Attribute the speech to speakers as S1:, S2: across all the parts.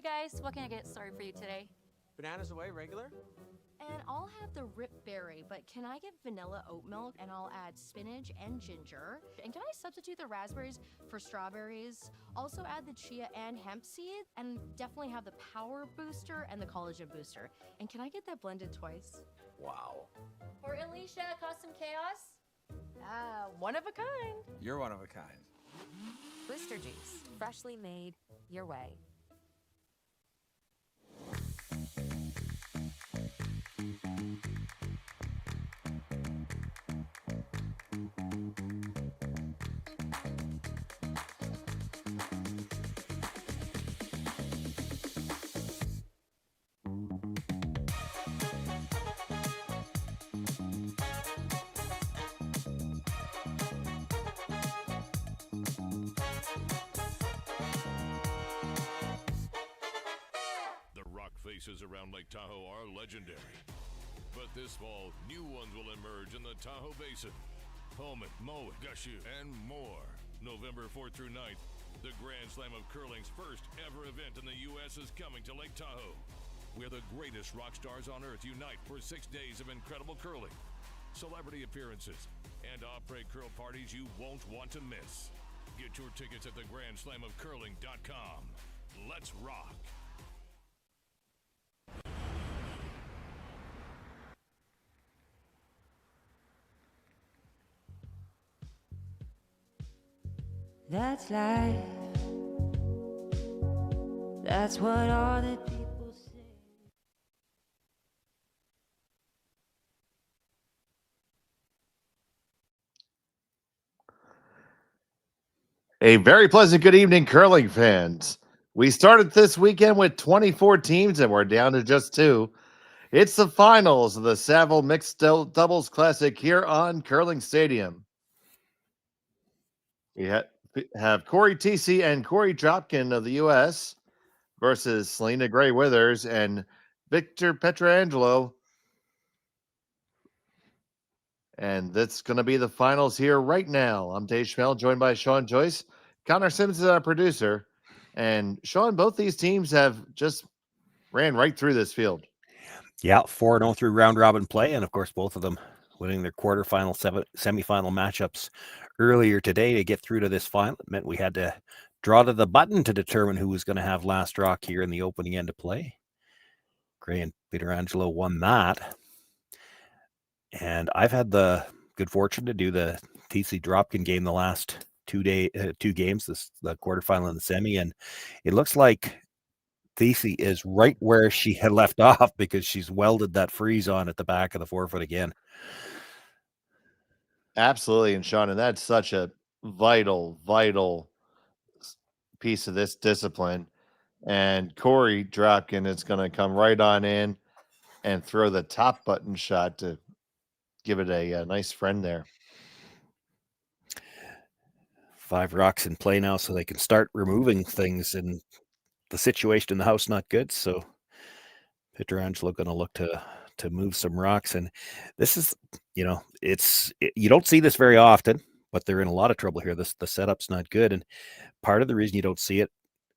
S1: Hey guys, what can I get started for you today?
S2: Bananas away, regular?
S3: And I'll have the rip berry, but can I get vanilla oat milk and I'll add spinach and ginger? And can I substitute the raspberries for strawberries? Also add the chia and hemp seed, and definitely have the power booster and the collagen booster. And can I get that blended twice?
S2: Wow.
S1: For Alicia, Custom Chaos?
S3: One of a kind.
S2: You're one of a kind.
S4: Booster juice, freshly made, your way.
S5: Faces around Lake Tahoe are legendary. But this fall, new ones will emerge in the Tahoe Basin. Pullman, Mowat, Gushu, and more. November 4th through 9th, the Grand Slam of Curling's first ever event in the U.S. is coming to Lake Tahoe, where the greatest rock stars on earth unite for 6 days of incredible curling, celebrity appearances, and après curl parties you won't want to miss. Get your tickets at thegrandslamofcurling.com. Let's rock.
S6: That's life. That's what all the people say.
S7: A very pleasant good evening, curling fans. We started this weekend with 24 teams and we're down to just 2. It's the finals of the Saville Mixed Doubles Classic here on Curling Stadium. We have Cory Thiesse and Corey Dropkin of the U.S. versus Serena Gray Withers and Victor Pietrangelo. And that's going to be the finals here right now. I'm Dave Schmel, joined by Sean Joyce. Connor Simmons is our producer. And Sean, both these teams have just ran right through this field.
S8: Yeah, 4-0 through round robin play. And of course, both of them winning their quarterfinal, semifinal matchups earlier today to get through to this final. It meant we had to draw to the button to determine who was going to have last rock here in the opening end of play. Gray and Pietrangelo won that. And I've had the good fortune to do the Thiesse Dropkin game the last 2 games, the quarterfinal and the semi. And it looks like Thiesse is right where she had left off because she's welded that freeze on at the back of the forefoot again.
S7: Absolutely. And Sean, and that's such a vital piece of this discipline. And Cory Dropkin is going to come right on in and throw the top button shot to give it a nice friend there.
S8: 5 rocks in play now, so they can start removing things, and the situation in the house not good. So Pietrangelo going to look to move some rocks, and this is, you don't see this very often, but they're in a lot of trouble here. The setup's not good, and part of the reason you don't see it,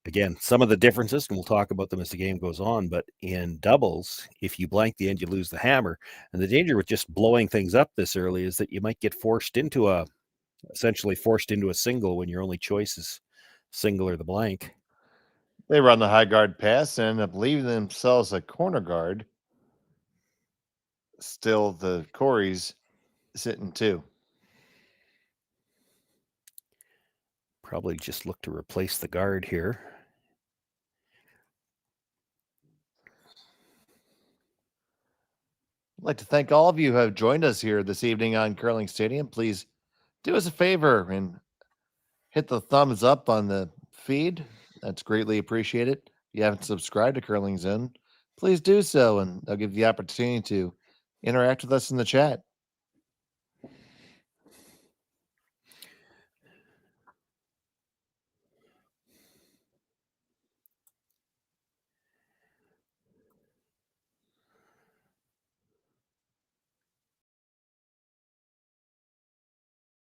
S8: again, some of the differences, and we'll talk about them as the game goes on, but in doubles, if you blank the end, you lose the hammer. And the danger with just blowing things up this early is that you might get essentially forced into a single when your only choice is single or the blank.
S7: They run the high guard pass and end up leaving themselves a corner guard. Still, the Korey's sitting 2.
S8: Probably just look to replace the guard here.
S7: I'd like to thank all of you who have joined us here this evening on Curling Stadium. Please do us a favor and hit the thumbs up on the feed. That's greatly appreciated. If you haven't subscribed to Curling Zone, please do so, and they'll give you the opportunity to interact with us in the chat.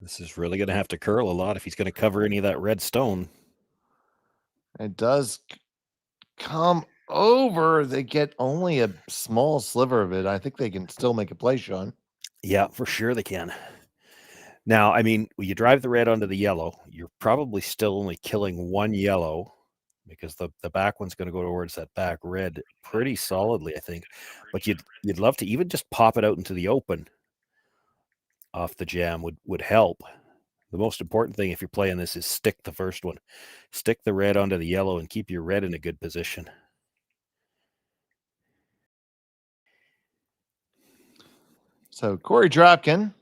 S8: This is really going to have to curl a lot if he's going to cover any of that red stone.
S7: It does come over, they get only a small sliver of it. I think they can still make a play, Sean.
S8: Yeah, for sure they can. Now, I mean, when you drive the red onto the yellow, you're probably still only killing one yellow because the back one's going to go towards that back red pretty solidly, I think. But you'd love to even just pop it out into the open off the jam would help. The most important thing if you're playing this is stick the first one. Stick the red onto the yellow and keep your red in a good position.
S7: So Korey Dropkin.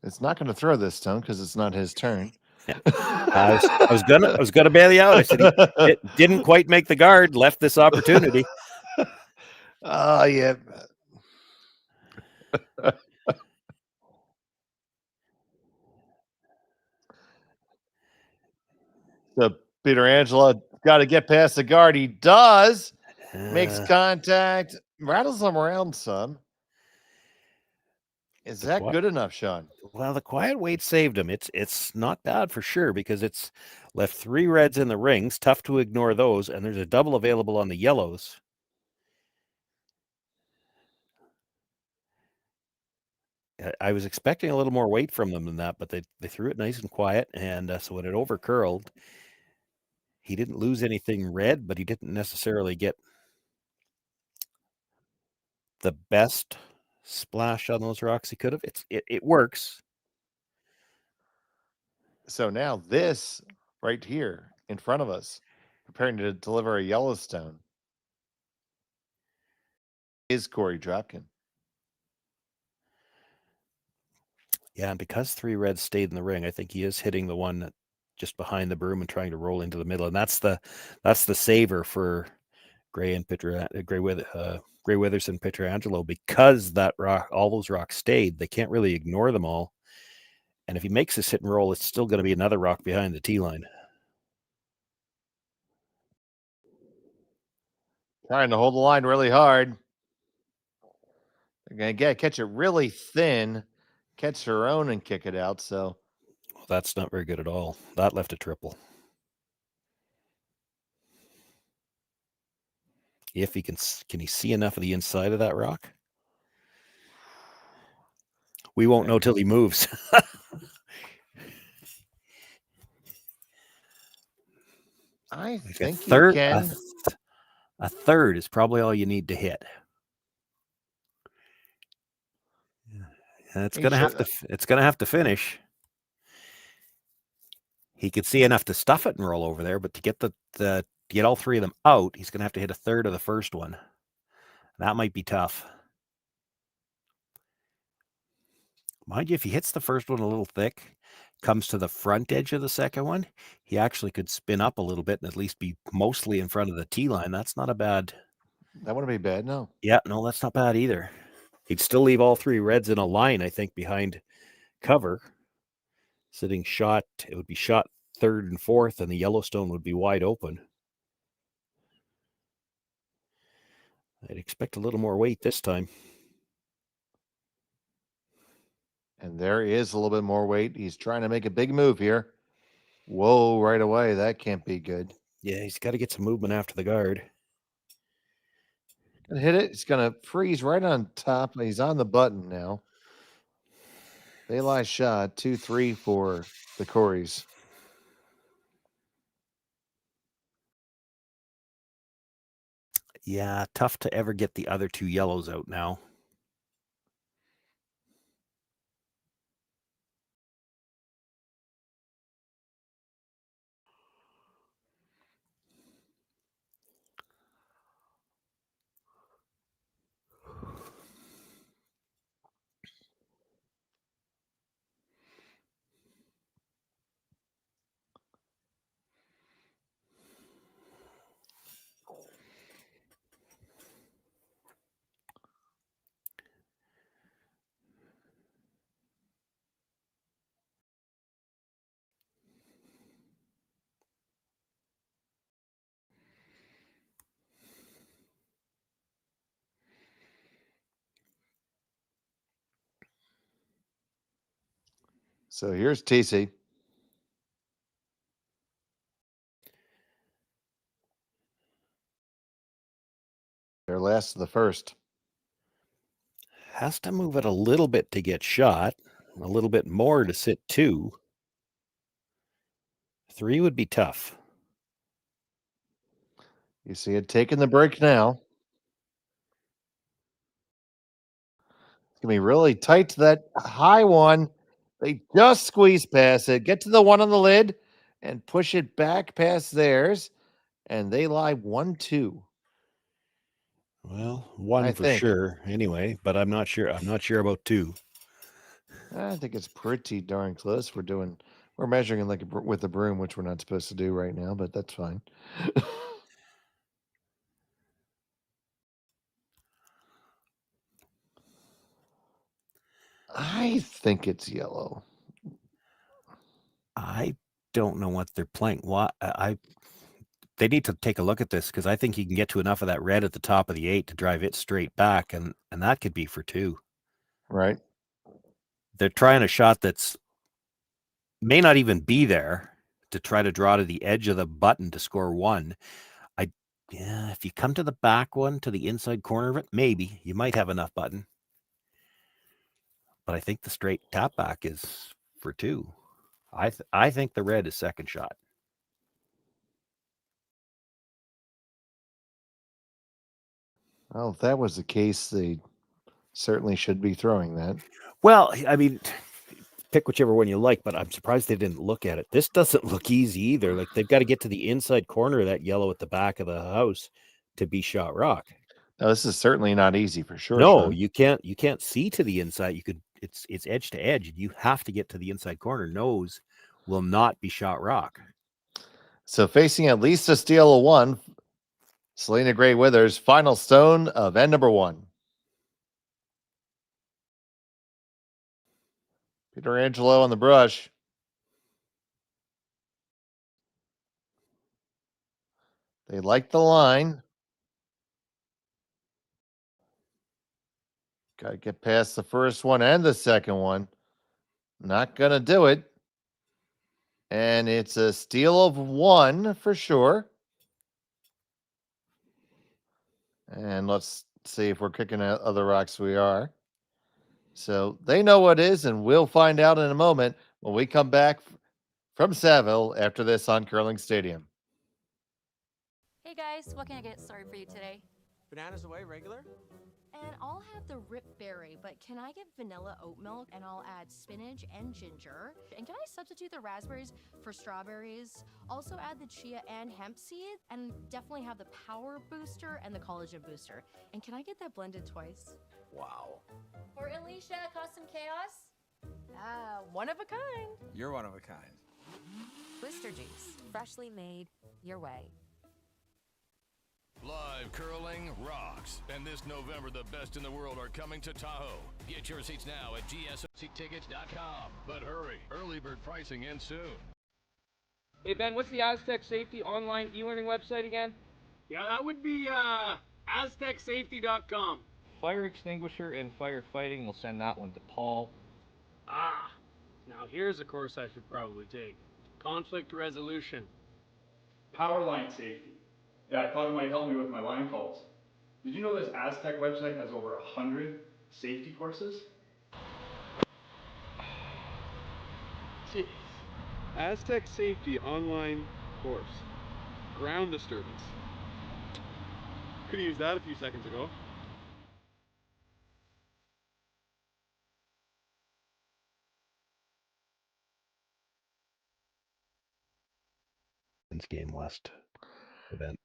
S7: It's not going to throw this time because it's not his turn.
S8: Yeah. I was gonna bail you out. I said it didn't quite make the guard, left this opportunity.
S7: Oh, yeah. So Pietrangelo got to get past the guard. He does. Makes contact. Rattles them around some. Is that good enough, Sean?
S8: Well, the quiet wait saved him. It's not bad for sure because it's left 3 reds in the rings. Tough to ignore those, and there's a double available on the yellows. I was expecting a little more weight from them than that, but they threw it nice and quiet, and so when it overcurled, he didn't lose anything red, but he didn't necessarily get the best splash on those rocks he could have. It works.
S7: So now this right here in front of us, preparing to deliver a Yellowstone, is Korey Dropkin.
S8: Yeah, and because 3 reds stayed in the ring, I think he is hitting the one just behind the broom and trying to roll into the middle, and that's the saver for Gray and Gray Withers and Pietrangelo, because that rock, all those rocks stayed. They can't really ignore them all, and if he makes this hit and roll, it's still going to be another rock behind the tee line.
S7: Trying to hold the line really hard. They're going to catch it really thin, catch their own and kick it out. So
S8: well, that's not very good at all. That left a triple. If he can he see enough of the inside of that rock? We won't know till he moves.
S7: I
S8: Like
S7: think
S8: you
S7: can.
S8: A third is probably all you need to hit. And it's gonna have to finish. He could see enough to stuff it and roll over there, but to get to get all 3 of them out, he's gonna have to hit a third of the first one. That might be tough. Mind you, if he hits the first one a little thick, comes to the front edge of the second one, he actually could spin up a little bit and at least be mostly in front of the tee line. That's not a bad.
S7: That wouldn't be bad, no.
S8: Yeah, no, that's not bad either. He'd still leave all 3 reds in a line, I think, behind cover. Sitting shot, it would be shot 3rd and 4th, and the Yellowstone would be wide open. I'd expect a little more weight this time.
S7: And there is a little bit more weight. He's trying to make a big move here. Whoa, right away. That can't be good.
S8: Yeah, he's got to get some movement after the guard.
S7: Gonna hit it. He's going to freeze right on top. He's on the button now. They lie shot 2-3 for the Coreys.
S8: Yeah, tough to ever get the other 2 yellows out now.
S7: So here's Thiesse. last of the first.
S8: Has to move it a little bit to get shot, a little bit more to sit 2. 3 would be tough.
S7: You see it taking the break now. It's going to be really tight to that high one. They just squeeze past it, get to the one on the lid, and push it back past theirs. And they lie 1-2.
S8: Well, 1
S7: I
S8: for
S7: think.
S8: sure anyway, but I'm not sure. I'm not sure about 2.
S7: I think it's pretty darn close. We're measuring like with a broom, which we're not supposed to do right now, but that's fine. I think it's yellow.
S8: I don't know what they're playing. They need to take a look at this because I think you can get to enough of that red at the top of the 8 to drive it straight back, and that could be for 2.
S7: Right.
S8: They're trying a shot that's may not even be there to try to draw to the edge of the button to score 1. If you come to the back one, to the inside corner of it, maybe you might have enough button. But I think the straight tap back is for 2. I think the red is second shot.
S7: Well, if that was the case, they certainly should be throwing that.
S8: Well, I mean, pick whichever one you like, but I'm surprised they didn't look at it. This doesn't look easy either. Like they've got to get to the inside corner of that yellow at the back of the house to be shot rock.
S7: Now, this is certainly not easy for sure.
S8: No,
S7: Sean.
S8: you can't see to the inside. It's edge to edge. You have to get to the inside corner. Nose will not be shot rock.
S7: So facing at least a steal of 1, Serena Gray Withers, final stone of end number 1. Pietrangelo on the brush. They like the line. Got to get past the first one and the second one. Not going to do it. And it's a steal of 1 for sure. And let's see if we're kicking out other rocks. We are. So they know what is, and we'll find out in a moment when we come back from Saville after this on Curling Stadium.
S1: Hey guys, what can I get started for you today?
S2: Bananas away, regular?
S3: And I'll have the rip berry, but can I get vanilla oat milk and I'll add spinach and ginger? And can I substitute the raspberries for strawberries? Also add the chia and hemp seed, and definitely have the power booster and the collagen booster. And can I get that blended twice?
S2: Wow.
S1: For Alicia, Custom Chaos?
S3: One of a kind.
S2: You're one of a kind.
S4: Twister juice, freshly made your way.
S5: Live curling rocks. And this November, the best in the world are coming to Tahoe. Get your seats now at gsoctickets.com. But hurry, early bird pricing ends soon.
S9: Hey Ben, what's the Aztec Safety online e-learning website again?
S10: Yeah, that would be aztecsafety.com.
S9: Fire extinguisher and firefighting, we'll send that one to Paul.
S10: Now here's a course I should probably take. Conflict resolution. Power line safety. Yeah, I thought it might help me with my line calls. Did you know this Aztec website has over 100 safety courses? Jeez. Aztec Safety online course. Ground disturbance. Could have used that a few seconds ago.
S8: Game West event.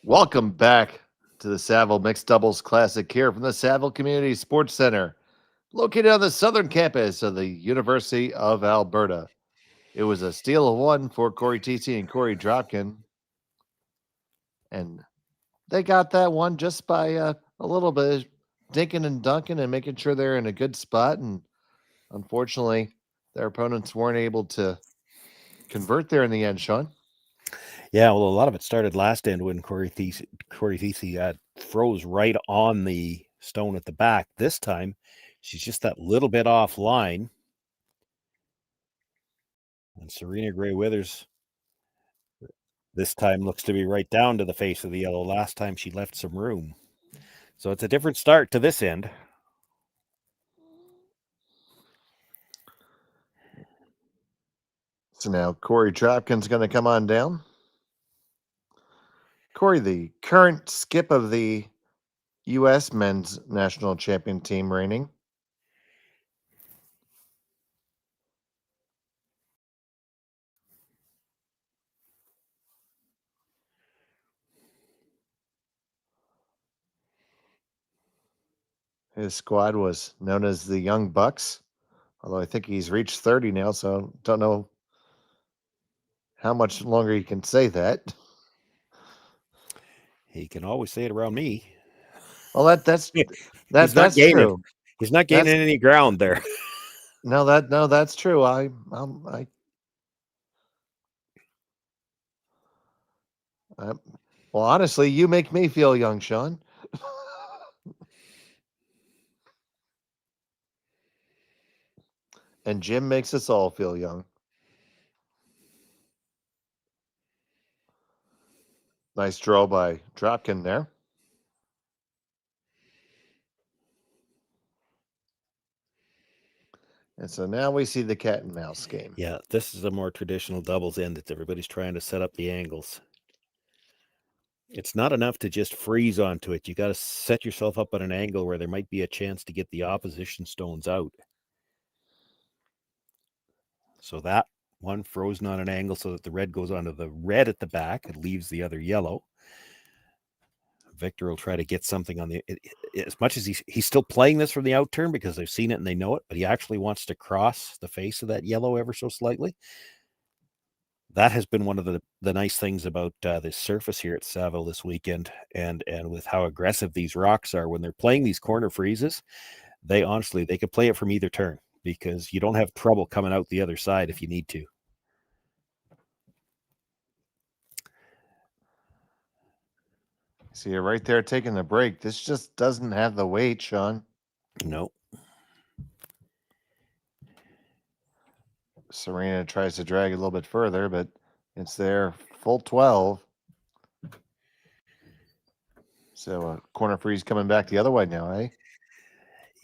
S7: Welcome back to the Saville Mixed Doubles Classic here from the Saville Community Sports Center, located on the southern campus of the University of Alberta. It was a steal of 1 for Cory Thiesse and Cory Dropkin. And they got that one just by a little bit of dinking and dunking and making sure they're in a good spot. And unfortunately, their opponents weren't able to convert there in the end, Sean.
S8: Yeah, well, a lot of it started last end when Cory Thiesse froze right on the stone at the back. This time, she's just that little bit offline. And Serena Gray Withers This time looks to be right down to the face of the yellow. Last time she left some room. So it's a different start to this end.
S7: So now Corey Dropkin's going to come on down. Corey, the current skip of the U.S. men's national champion team reigning. His squad was known as the Young Bucks, although I think he's reached 30 now, so don't know how much longer he can say that.
S8: He can always say it around me.
S7: Well, that's
S8: not gaining,
S7: true.
S8: He's not gaining any ground there.
S7: No, that's true. Well, honestly, you make me feel young, Sean. And Jim makes us all feel young. Nice draw by Dropkin there. And so now we see the cat and mouse game.
S8: Yeah, this is a more traditional doubles end that everybody's trying to set up the angles. It's not enough to just freeze onto it. You got to set yourself up at an angle where there might be a chance to get the opposition stones out. So that one frozen on an angle so that the red goes onto the red at the back and leaves the other yellow. Victor will try to get something on the, as much as he's still playing this from the out turn because they've seen it and they know it, but he actually wants to cross the face of that yellow ever so slightly. That has been one of the nice things about this surface here at Saville this weekend, and with how aggressive these rocks are when they're playing these corner freezes. They could play it from either turn because you don't have trouble coming out the other side if you need to.
S7: See, you're right there taking the break. This just doesn't have the weight, Sean.
S8: No.
S7: Serena tries to drag a little bit further, but it's there, full 12. So corner freeze coming back the other way now, eh?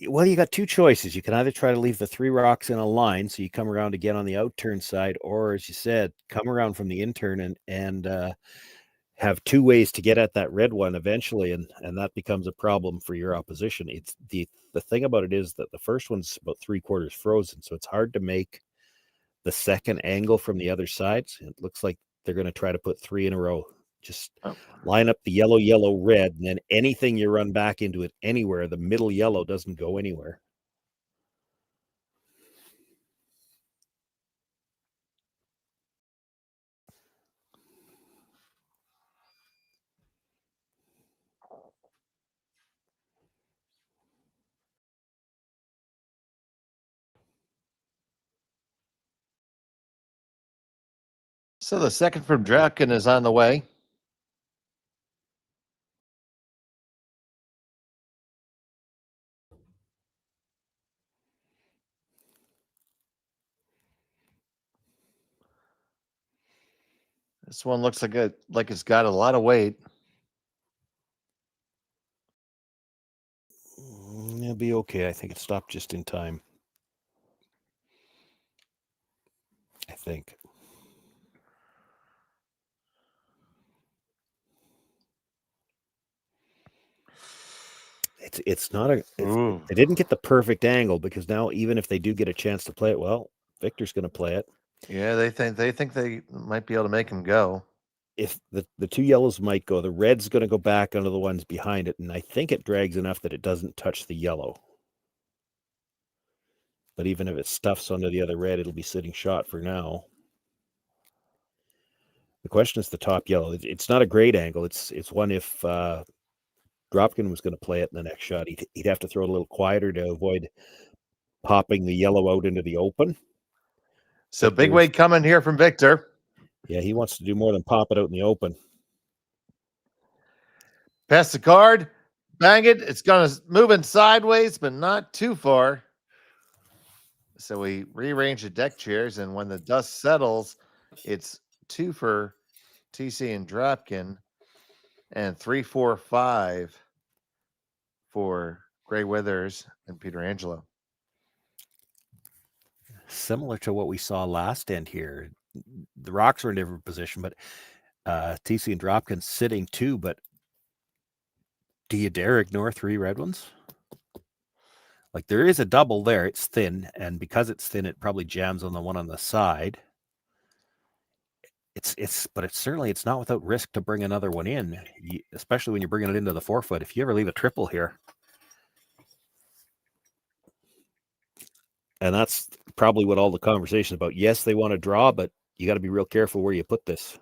S8: Well, you got two choices. You can either try to leave the three rocks in a line so you come around again on the out turn side, or as you said, come around from the in turn and have two ways to get at that red one eventually, and that becomes a problem for your opposition. It's the thing about it is that the first one's about 3/4 frozen, so it's hard to make the second angle from the other side. It looks like they're going to try to put three in a row. Just line up the yellow, yellow, red, and then anything you run back into it anywhere, the middle yellow doesn't go anywhere.
S7: So the second from Dropkin is on the way. This one looks like it's got a lot of weight.
S8: It'll be okay. I think it stopped just in time. I think. It's not they didn't get the perfect angle because now even if they do get a chance to play it, well, Victor's going to play it.
S7: Yeah, they think they might be able to make him go.
S8: If the two yellows might go, the red's going to go back onto the ones behind it, and I think it drags enough that it doesn't touch the yellow. But even if it stuffs onto the other red, it'll be sitting shot for now. The question is the top yellow. It's not a great angle. It's one if Dropkin was going to play it in the next shot, he'd have to throw it a little quieter to avoid popping the yellow out into the open.
S7: So big weight coming here from Victor.
S8: Yeah, he wants to do more than pop it out in the open.
S7: Pass the card, bang it. It's going to move in sideways, but not too far. So we rearrange the deck chairs, and when the dust settles, it's 2 for Thiesse and Dropkin, and 3-4-5 for Gray Withers and Pietrangelo.
S8: Similar to what we saw last end here. The rocks are in a different position, but Thiesse and Dropkin sitting too. But do you dare ignore 3 red ones? Like, there is a double there. It's thin, and because it's thin, it probably jams on the one on the side. But it's certainly, it's not without risk to bring another one in, especially when you're bringing it into the 4-foot. If you ever leave a triple here, and that's probably what all the conversation about. Yes, they want to draw, but you got to be real careful where you put this.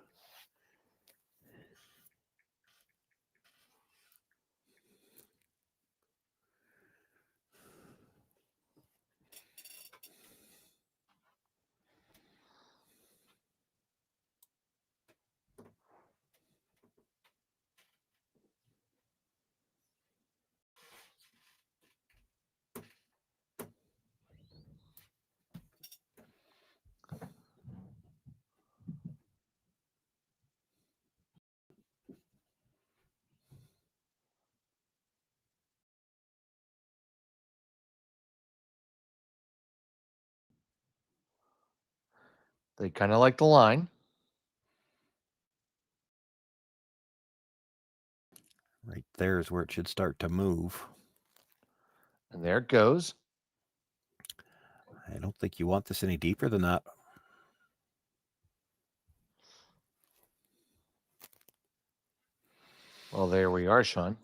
S7: They kind of like the line.
S8: Right there is where it should start to move.
S7: And there it goes.
S8: I don't think you want this any deeper than that.
S7: Well, there we are, Sean.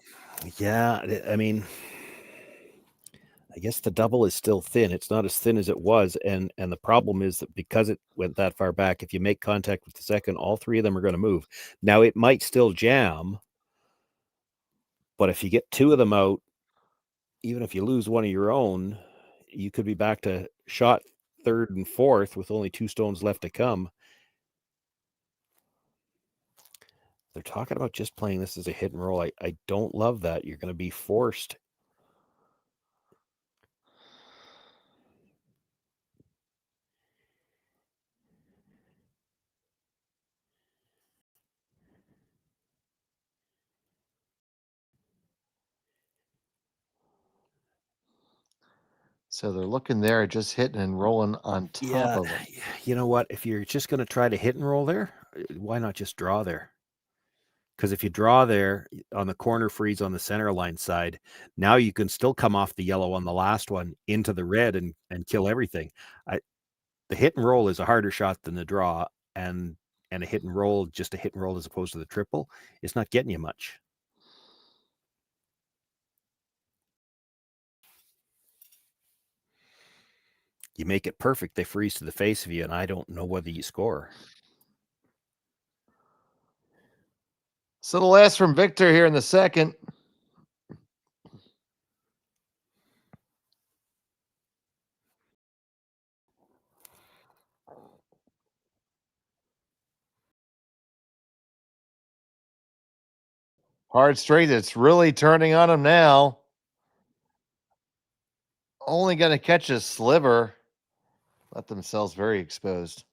S8: Yeah, I mean, I guess the double is still thin. It's not as thin as it was, and the problem is that because it went that far back, if you make contact with the second, all 3 of them are going to move. Now, it might still jam, but if you get 2 of them out, even if you lose one of your own, you could be back to shot 3rd and 4th with only 2 stones left to come. They're talking about just playing this as a hit and roll. I don't love that. You're going to be forced.
S7: So they're looking there at just hitting and rolling on top of it.
S8: You know what? If you're just going to try to hit and roll there, why not just draw there? Because if you draw there on the corner freeze on the center line side, now you can still come off the yellow on the last one into the red and kill everything. The hit and roll is a harder shot than the draw, and a hit and roll, just a hit and roll as opposed to the triple, it's not getting you much. You make it perfect, they freeze to the face of you, and I don't know whether you score.
S7: So the last from Victor here in the second. Hard straight. It's really turning on him now. Only going to catch a sliver. Let themselves very exposed.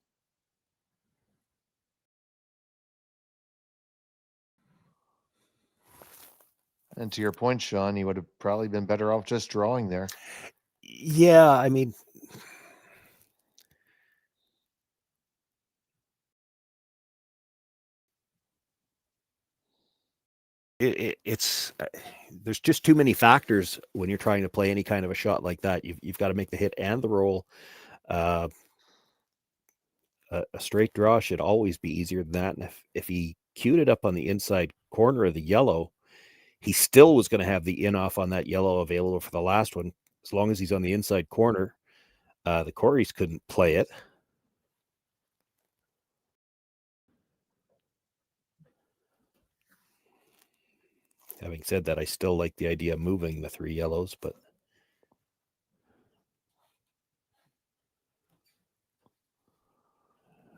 S7: And to your point, Sean, you would have probably been better off just drawing there.
S8: Yeah, I mean, it's there's just too many factors when you're trying to play any kind of a shot like that. You've got to make the hit and the roll. A straight draw should always be easier than that. And if he queued it up on the inside corner of the yellow, he still was going to have the in off on that yellow available for the last one. As long as he's on the inside corner, the Koreys couldn't play it. Having said that, I still like the idea of moving the 3 yellows, but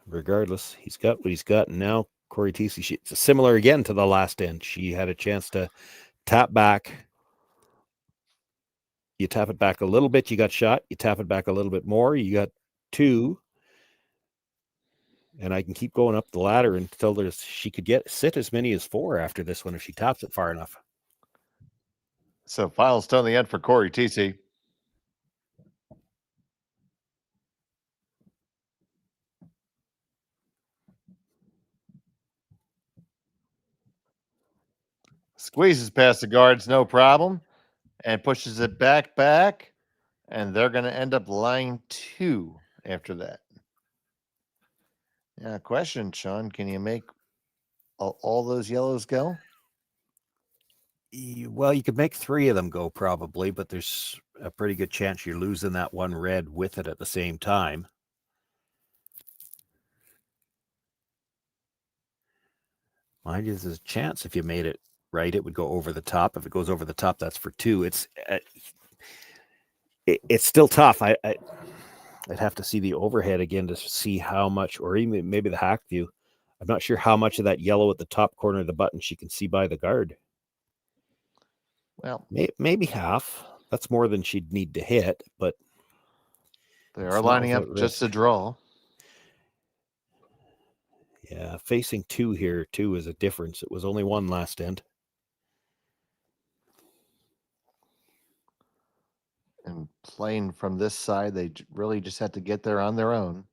S8: regardless, he's got what he's got. And now Cory Thiesse, it's similar again to the last end. She had a chance to tap back. You tap it back a little bit, you got shot. You tap it back a little bit more, you got 2. And I can keep going up the ladder until she could sit as many as 4 after this one if she taps it far enough.
S7: So final stone in the end for Cory Thiesse. Squeezes past the guards, no problem, and pushes it back, and they're going to end up line 2 after that. Now, question, Sean, can you make all those yellows go?
S8: Well, you could make 3 of them go probably, but there's a pretty good chance you're losing that one red with it at the same time. Mind you, there's a chance if you made it right, it would go over the top. If it goes over the top, that's for 2. It's still tough. I'd have to see the overhead again to see how much, or even maybe the hack view. I'm not sure how much of that yellow at the top corner of the button she can see by the guard.
S7: Well,
S8: maybe half. That's more than she'd need to hit, but
S7: they are lining up just to draw.
S8: Yeah, facing 2 here, 2 is a difference. It was only 1 last end.
S7: And playing from this side, they really just had to get there on their own.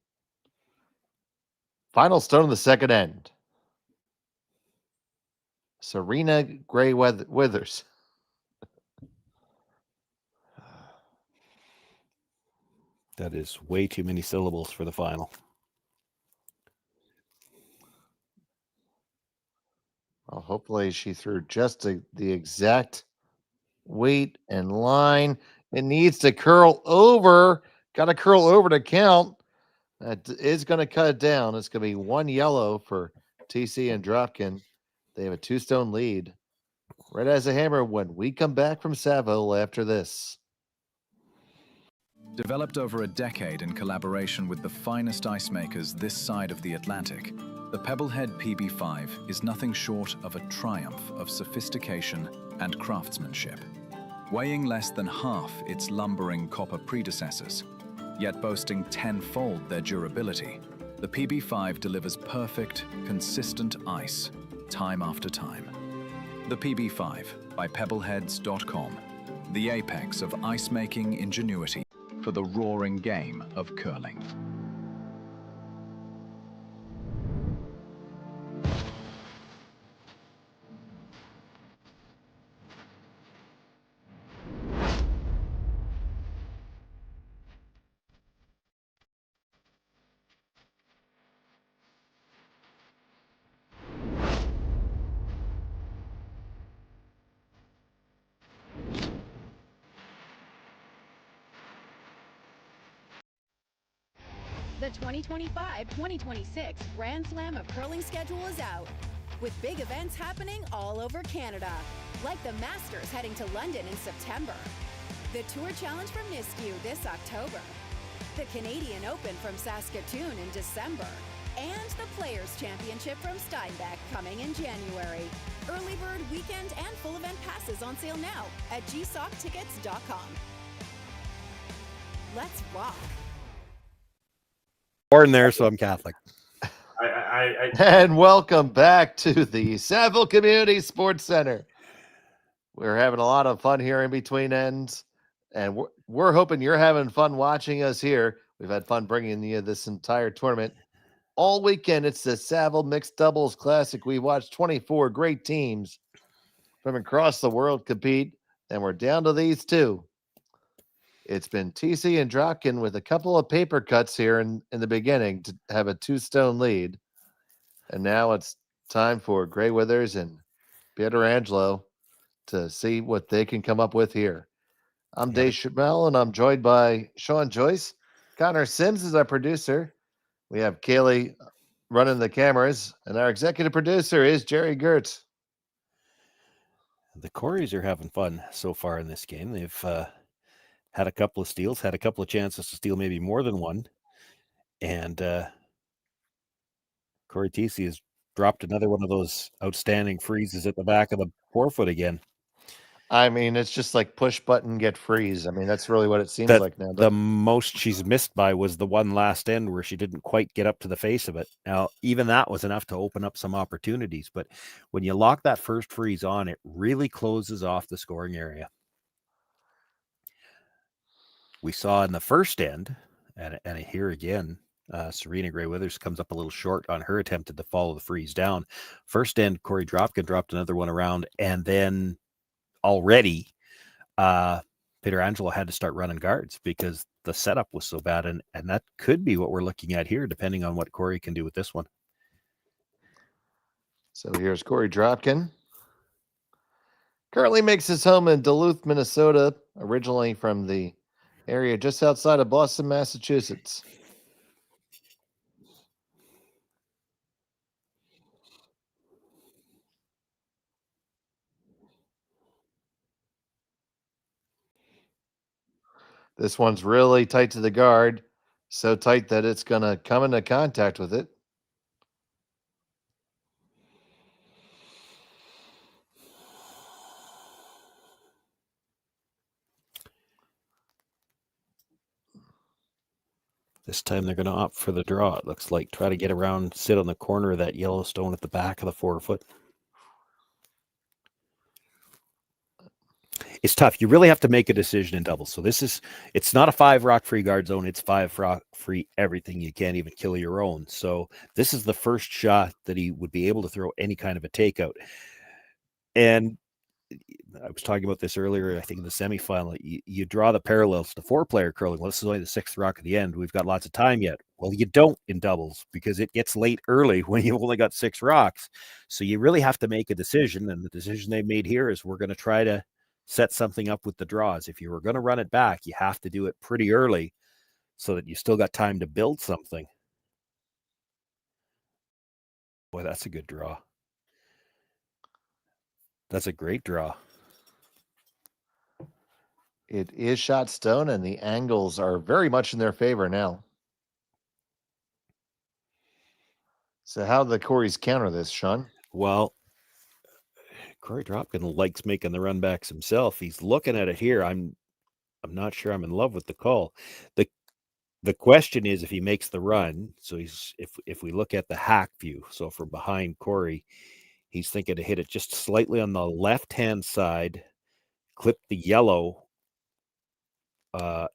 S7: Final stone of the second end. Serena Gray Withers.
S8: That is way too many syllables for the final.
S7: Well, hopefully she threw just the exact weight and line. It needs to curl over. Got to curl over to count. That is going to cut it down. It's going to be 1 yellow for Thiesse and Dropkin. They have a 2-stone lead. Red as a hammer when we come back from Saville after this.
S11: Developed over a decade in collaboration with the finest ice makers this side of the Atlantic, the Pebblehead PB5 is nothing short of a triumph of sophistication and craftsmanship. Weighing less than half its lumbering copper predecessors, yet boasting 10-fold their durability, the PB5 delivers perfect, consistent ice, time after time. The PB5 by Pebbleheads.com, the apex of ice-making ingenuity for the roaring game of curling.
S12: The 2025-2026 Grand Slam of Curling schedule is out, with big events happening all over Canada, like the Masters heading to London in September, the Tour Challenge from Nisku this October, the Canadian Open from Saskatoon in December, and the Players' Championship from Steinbeck coming in January. Early bird weekend and full event passes on sale now at gsocktickets.com. Let's rock.
S8: Born there, so I'm Catholic.
S7: And welcome back to the Saville Community Sports Center. We're having a lot of fun here in between ends, and we're hoping you're having fun watching us here. We've had fun bringing you this entire tournament. All weekend, it's the Saville Mixed Doubles Classic. We watched 24 great teams from across the world compete, and we're down to these 2. It's been Thiesse and Dropkin with a couple of paper cuts here in the beginning to have a 2-stone lead. And now it's time for Gray Withers and Pietrangelo to see what they can come up with here. I'm Dave Chamel, and I'm joined by Sean Joyce. Connor Sims is our producer. We have Kaylee running the cameras, and our executive producer is Jerry Gertz.
S8: The Koreys are having fun so far in this game. They've had a couple of steals, had a couple of chances to steal maybe more than one. And Cory Thiesse has dropped another one of those outstanding freezes at the back of the forefoot again.
S7: I mean, it's just like push button, get freeze. I mean, that's really what it seems
S8: That
S7: like now.
S8: the most she's missed by was the one last end where she didn't quite get up to the face of it. Now, even that was enough to open up some opportunities. But when you lock that first freeze on, it really closes off the scoring area. We saw in the first end, and here again, Serena Gray Withers comes up a little short on her attempt to follow the freeze down. First end, Cory Dropkin dropped another one around, and then already Pietrangelo had to start running guards because the setup was so bad, and that could be what we're looking at here, depending on what Korey can do with this one.
S7: So here's Cory Dropkin. Currently makes his home in Duluth, Minnesota, originally from the area just outside of Boston, Massachusetts. This one's really tight to the guard, so tight that it's going to come into contact with it.
S8: This time they're going to opt for the draw, it looks like. Try to get around, sit on the corner of that yellow stone at the back of the 4-foot. It's tough. You really have to make a decision in doubles. So it's not a 5 rock free guard zone. It's 5 rock free everything. You can't even kill your own. So this is the first shot that he would be able to throw any kind of a takeout. And I was talking about this earlier, I think in the semifinal, you draw the parallels to 4-player curling. Well, this is only the 6th rock at the end. We've got lots of time yet. Well, you don't in doubles because it gets late early when you've only got 6 rocks. So you really have to make a decision. And the decision they made here is we're going to try to set something up with the draws. If you were going to run it back, you have to do it pretty early so that you still got time to build something. Boy, that's a good draw. That's a great draw.
S7: It is shot stone, and the angles are very much in their favor now. So how do the Coreys counter this, Sean?
S8: Well, Cory Dropkin likes making the run backs himself. He's looking at it here. I'm not sure I'm in love with the call. The question is if he makes the run. So if we look at the hack view, so from behind Korey, he's thinking to hit it just slightly on the left-hand side, clip the yellow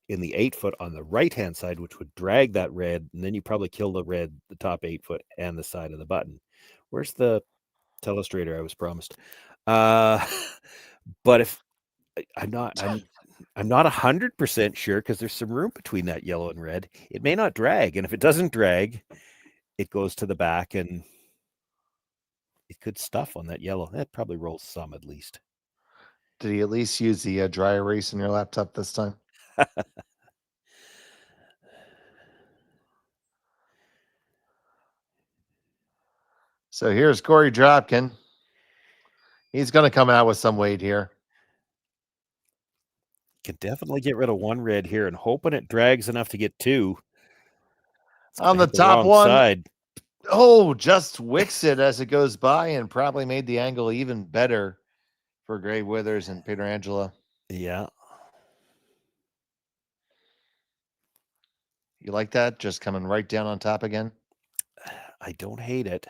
S8: in the 8-foot on the right-hand side, which would drag that red, and then you probably kill the red, the top 8-foot, and the side of the button. Where's the telestrator I was promised? But if I'm not 100% sure because there's some room between that yellow and red. It may not drag, and if it doesn't drag, it goes to the back, and it could stuff on that yellow. That probably rolls some at least.
S7: Did he at least use the dry erase in your laptop this time? So here's Cory Dropkin. He's going to come out with some weight here.
S8: Can definitely get rid of one red here and hoping it drags enough to get 2.
S7: On the top one. Side. Oh, just wicks it as it goes by and probably made the angle even better for Gray Withers and Pietrangelo.
S8: Yeah.
S7: You like that? Just coming right down on top again?
S8: I don't hate it.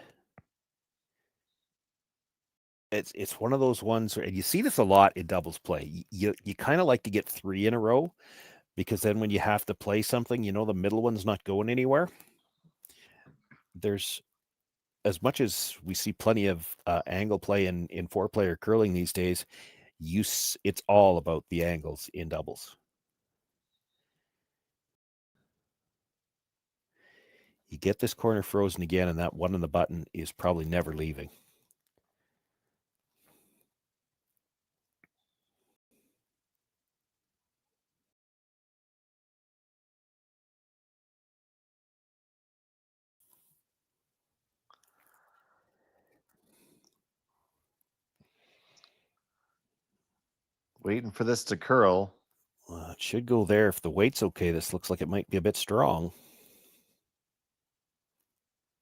S8: It's one of those ones where, and you see this a lot in doubles play. You kind of like to get 3 in a row because then when you have to play something, you know the middle one's not going anywhere. There's, as much as we see plenty of angle play in 4-player curling these days, it's all about the angles in doubles. You get this corner frozen again, and that one on the button is probably never leaving.
S7: Waiting for this to curl.
S8: It should go there if the weight's okay. This looks like it might be a bit strong.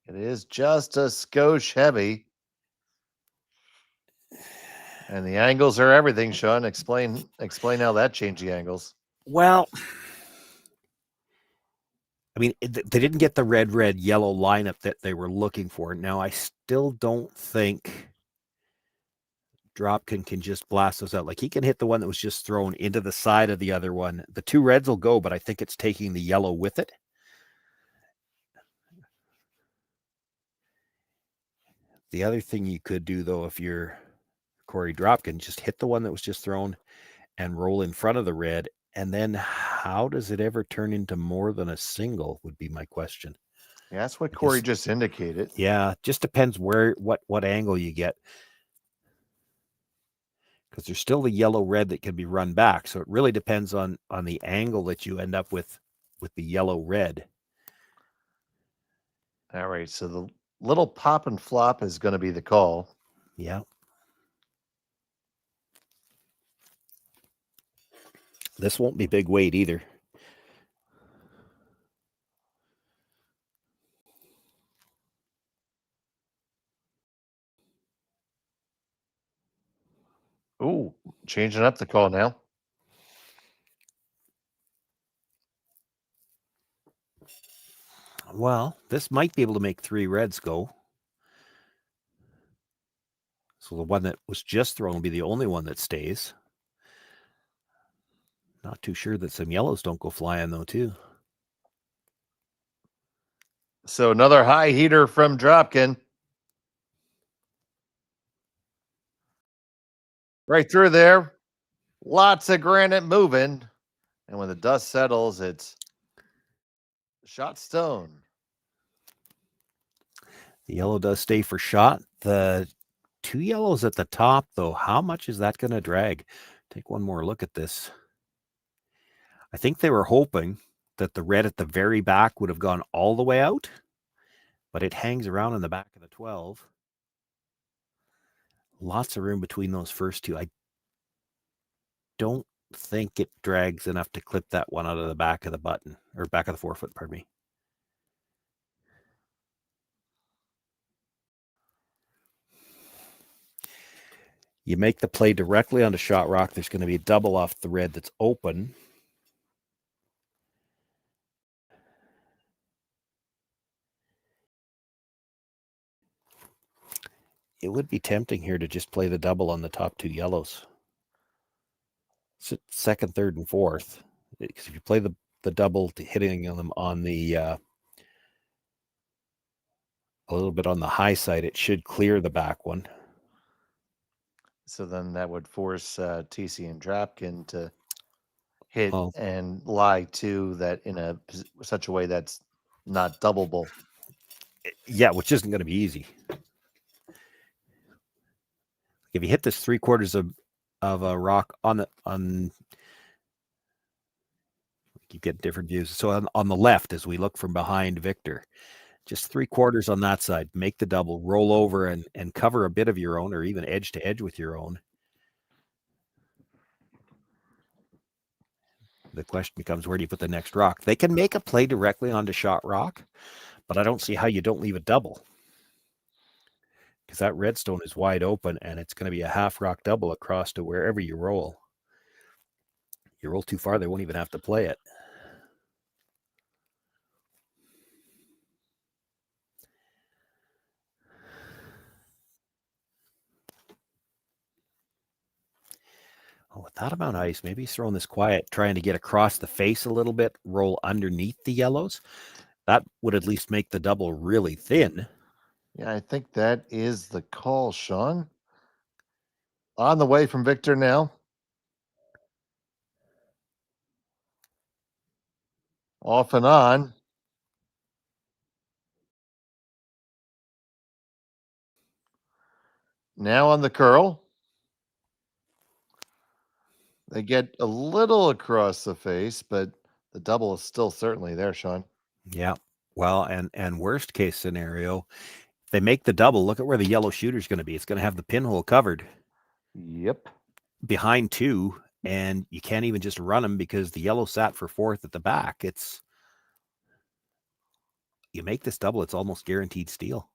S7: It is just a skosh heavy. And the angles are everything, Sean. Explain how that changed the angles.
S8: Well, I mean, they didn't get the red, yellow lineup that they were looking for. Now, I still don't think Dropkin can just blast those out. Like, he can hit the one that was just thrown into the side of the other one. The two reds will go, but I think it's taking the yellow with it. The other thing you could do, though, if you're Corey Dropkin, just hit the one that was just thrown and roll in front of the red. And then how does it ever turn into more than a single would be my question.
S7: Yeah, that's what Corey just indicated.
S8: Yeah, just depends what angle you get. Because there's still the yellow-red that can be run back. So it really depends on the angle that you end up with the yellow-red.
S7: All right, so the little pop and flop is going to be the call.
S8: Yeah. This won't be big weight either.
S7: Ooh, changing up the call now.
S8: Well, this might be able to make 3 reds go. So the one that was just thrown will be the only one that stays. Not too sure that some yellows don't go flying, though, too.
S7: So another high heater from Dropkin. Right through there. Lots of granite moving. And when the dust settles, it's shot stone.
S8: The yellow does stay for shot. The 2 yellows at the top, though, how much is that going to drag? Take one more look at this. I think they were hoping that the red at the very back would have gone all the way out, but it hangs around in the back of the 12. Lots of room between those first 2. I don't think it drags enough to clip that one out of the back of the button, or back of the forefoot, pardon me. You make the play directly onto shot rock. There's going to be a double off the red that's open. It would be tempting here to just play the double on the top 2 yellows. Second, third, and fourth. Because if you play the double to hitting them on the a little bit on the high side, it should clear the back one.
S7: So then that would force Thiesse and Dropkin to hit and lie to that in such a way that's not doubleable.
S8: Yeah, which isn't going to be easy. If you hit this 3/4 of a rock on you get different views. So on the left, as we look from behind Victor, just 3/4 on that side, make the double, roll over and cover a bit of your own, or even edge to edge with your own. The question becomes, where do you put the next rock? They can make a play directly onto shot rock, but I don't see how you don't leave a double. Because that redstone is wide open, and it's going to be a half rock double across to wherever you roll. You roll too far, they won't even have to play it. Oh, with that amount of ice, maybe he's throwing this quiet, trying to get across the face a little bit, roll underneath the yellows. That would at least make the double really thin.
S7: Yeah, I think that is the call, Sean. On the way from Victor now. Off and on. Now on the curl. They get a little across the face, but the double is still certainly there, Sean.
S8: Yeah. Well, and worst case scenario, if they make the double, look at where the yellow shooter is going to be. It's going to have the pinhole covered.
S7: Yep.
S8: Behind 2, and you can't even just run them because the yellow sat for 4th at the back. You make this double, it's almost guaranteed steal.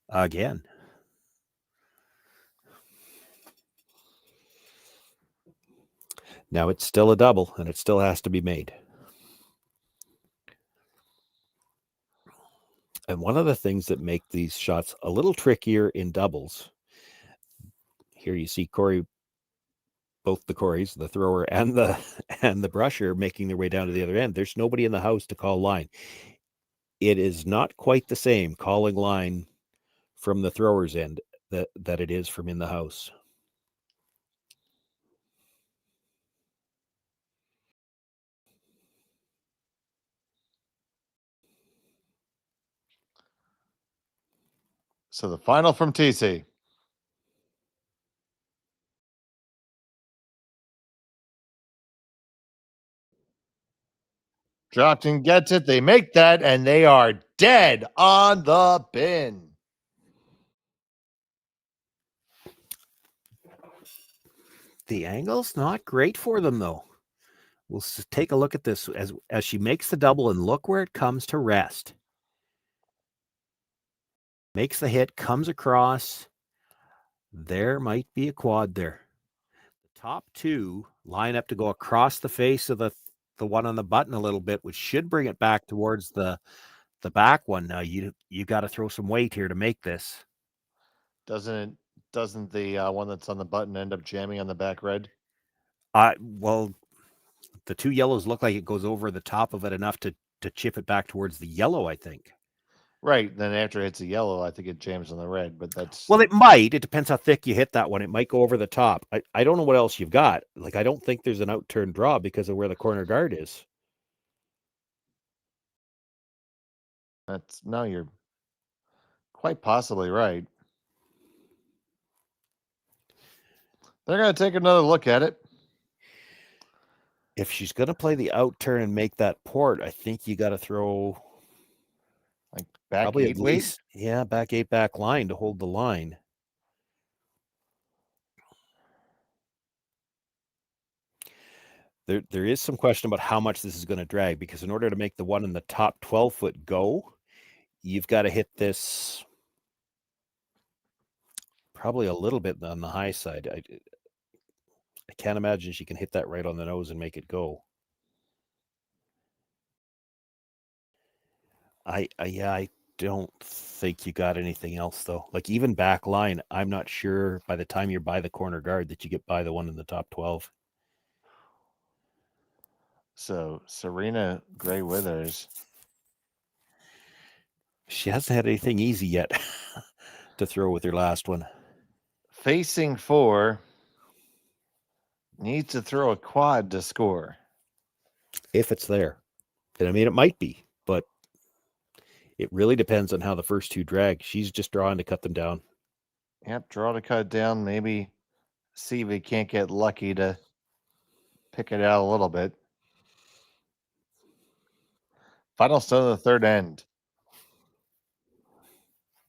S8: Again. Now it's still a double, and it still has to be made. And one of the things that make these shots a little trickier in doubles, here you see Korey, both the Coreys, the thrower and the brusher, making their way down to the other end. There's nobody in the house to call line. It is not quite the same calling line from the thrower's end that it is from in the house.
S7: So the final from Thiesse. Dropkin gets it. They make that, and they are dead on the bin.
S8: The angle's not great for them, though. We'll take a look at this as she makes the double, and look where it comes to rest. Makes the hit, comes across. There might be a quad there. The top two line up to go across the face of the one on the button a little bit, which should bring it back towards the back one. Now you got to throw some weight here to make this.
S7: Doesn't the one that's on the button end up jamming on the back red?
S8: Well, the two yellows look like it goes over the top of it enough to chip it back towards the yellow, I think.
S7: Right. Then after it hits the yellow, I think it jams on the red, but that's...
S8: Well, it might. It depends how thick you hit that one. It might go over the top. I don't know what else you've got. Like, I don't think there's an out-turn draw because of where the corner guard is.
S7: No, you're quite possibly right. They're going to take another look at it.
S8: If she's going to play the out-turn and make that port, I think you got to throw...
S7: Like back
S8: probably
S7: eight
S8: at least, yeah, back eight, back line to hold the line. There is some question about how much this is going to drag, because in order to make the one in the top 12-foot go, you've got to hit this probably a little bit on the high side. I can't imagine she can hit that right on the nose and make it go. I don't think you got anything else, though. Like, even back line, I'm not sure by the time you're by the corner guard that you get by the one in the top 12.
S7: So Serena Gray Withers.
S8: She hasn't had anything easy yet to throw with her last one.
S7: Facing four. Needs to throw a quad to score.
S8: If it's there. And I mean, it might be, but it really depends on how the first two drag. She's just drawing to cut them down.
S7: Yep, draw to cut down. Maybe see if we can't get lucky to pick it out a little bit. Final stone of the third end.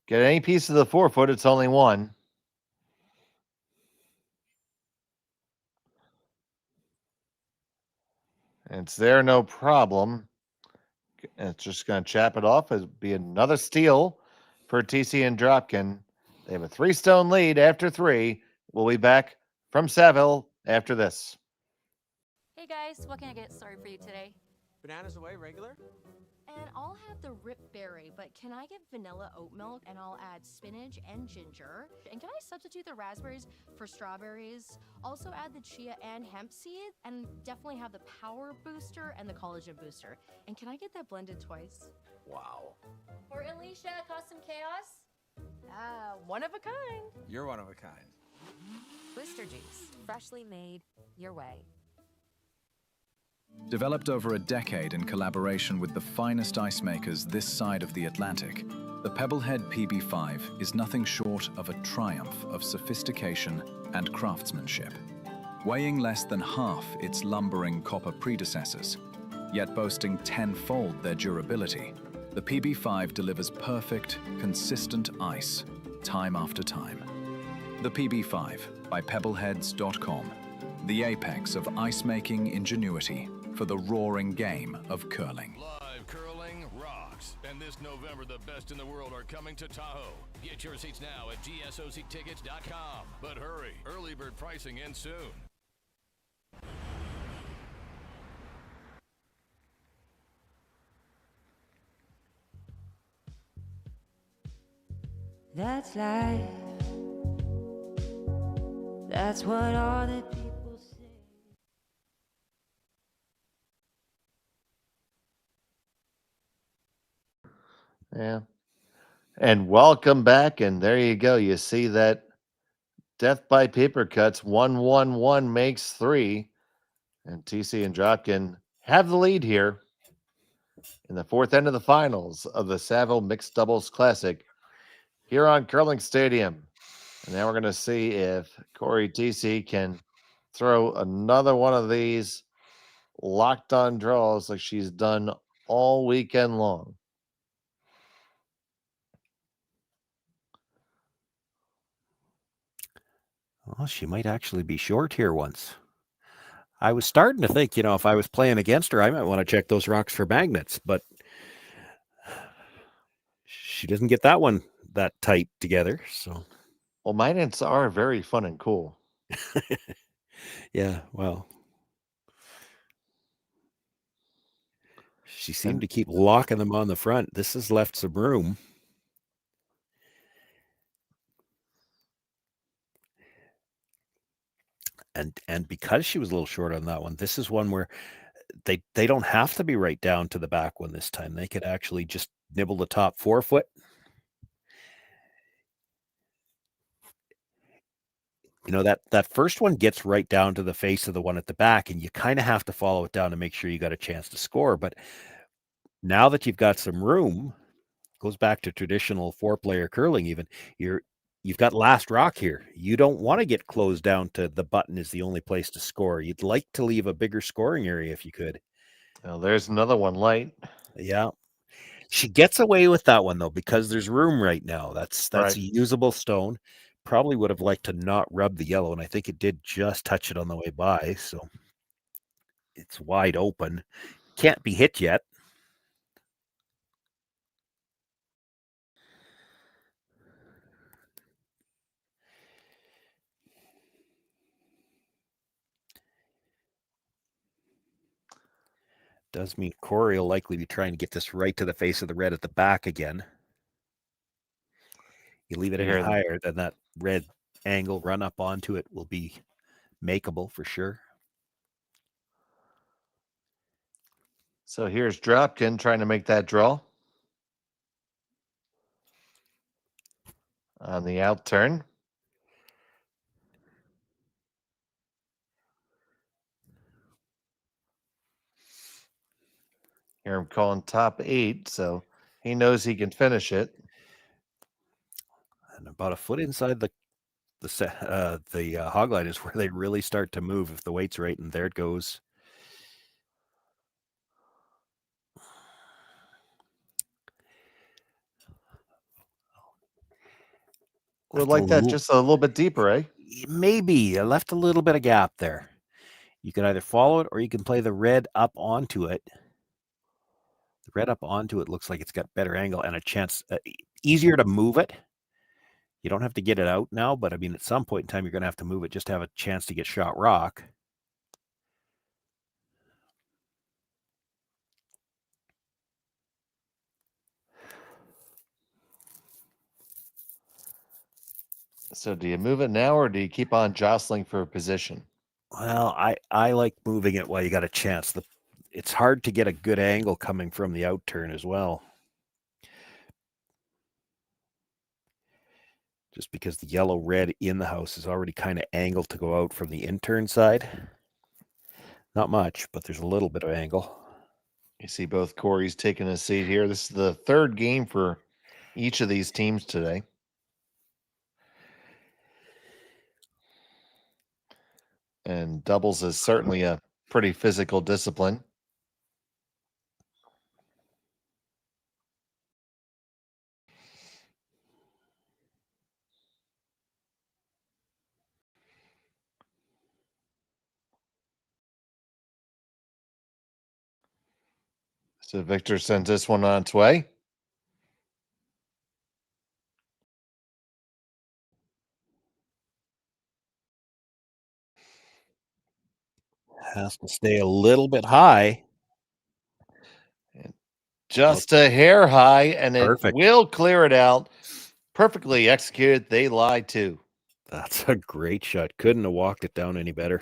S7: Get any piece of the 4-foot, it's only one. It's there, no problem. And it's just going to chap it off. It'll be another steal for Thiesse and Dropkin. They have a 3-stone lead after 3. We'll be back from Saville after this.
S1: Hey guys, what can I get started for you today?
S2: Bananas away, regular?
S3: And I'll have the rip berry, but can I get vanilla oat milk, and I'll add spinach and ginger? And can I substitute the raspberries for strawberries? Also add the chia and hemp seed, and definitely have the power booster and the collagen booster. And can I get that blended twice?
S2: Wow.
S1: For Alicia, Custom Chaos?
S3: One of a kind.
S2: You're one of a kind.
S4: Booster juice, freshly made your way.
S11: Developed over a decade in collaboration with the finest ice makers this side of the Atlantic, the Pebblehead PB5 is nothing short of a triumph of sophistication and craftsmanship. Weighing less than half its lumbering copper predecessors, yet boasting 10-fold their durability, the PB5 delivers perfect, consistent ice, time after time. The PB5 by Pebbleheads.com, the apex of ice-making ingenuity for the roaring game of curling.
S5: Live curling rocks. And this November, the best in the world are coming to Tahoe. Get your seats now at gsoctickets.com. But hurry, early bird pricing ends soon.
S6: That's life. That's what all the people say.
S7: Yeah. And welcome back. And there you go. You see that death by paper cuts 1-1-1 makes 3. And Thiesse and Dropkin have the lead here in the fourth end of the finals of the Saville Mixed Doubles Classic here on Curling Stadium. And now we're going to see if Cory Thiesse can throw another one of these locked on draws like she's done all weekend long.
S8: Well, she might actually be short here once. I was starting to think, if I was playing against her, I might want to check those rocks for magnets, but she doesn't get that one that tight together. So,
S7: well, magnets are very fun and cool.
S8: Yeah, well, she seemed to keep locking them on the front. This has left some room. And because she was a little short on that one, this is one where they don't have to be right down to the back one this time. They could actually just nibble the top 4 foot. That first one gets right down to the face of the one at the back, and you kind of have to follow it down to make sure you got a chance to score. But now that you've got some room, goes back to traditional 4-player curling even, you've got last rock here. You don't want to get closed down to the button is the only place to score. You'd like to leave a bigger scoring area if you could.
S7: Well, there's another one light.
S8: Yeah. She gets away with that one, though, because there's room right now. That's
S7: Right.
S8: a usable stone. Probably would have liked to not rub the yellow, and I think it did just touch it on the way by, so it's wide open. Can't be hit yet. Does mean Korey will likely be trying to get this right to the face of the red at the back again. You leave it any higher, then that red angle run up onto it will be makeable for sure.
S7: So here's Dropkin trying to make that draw. On the out turn. Here I'm calling top 8, so he knows he can finish it.
S8: And about a foot inside the hog line is where they really start to move if the weight's right, and there it goes.
S7: Would like that just a little bit deeper, eh?
S8: Maybe. I left a little bit of gap there. You can either follow it or you can play the red up onto it. The red up onto it looks like it's got better angle and a chance, easier to move it. You don't have to get it out now, but I mean, at some point in time, you're going to have to move it just to have a chance to get shot rock.
S7: So do you move it now or do you keep on jostling for a position?
S8: Well, I like moving it while you got a chance. It's hard to get a good angle coming from the out turn as well. Just because the yellow-red in the house is already kind of angled to go out from the in-turn side. Not much, but there's a little bit of angle.
S7: You see both Corey's taking a seat here. This is the third game for each of these teams today. And doubles is certainly a pretty physical discipline. So Victor sends this one on its way.
S8: Has to stay a little bit high.
S7: Just a hair high, and it will clear it out Perfectly executed. They lie too.
S8: That's a great shot. Couldn't have walked it down any better.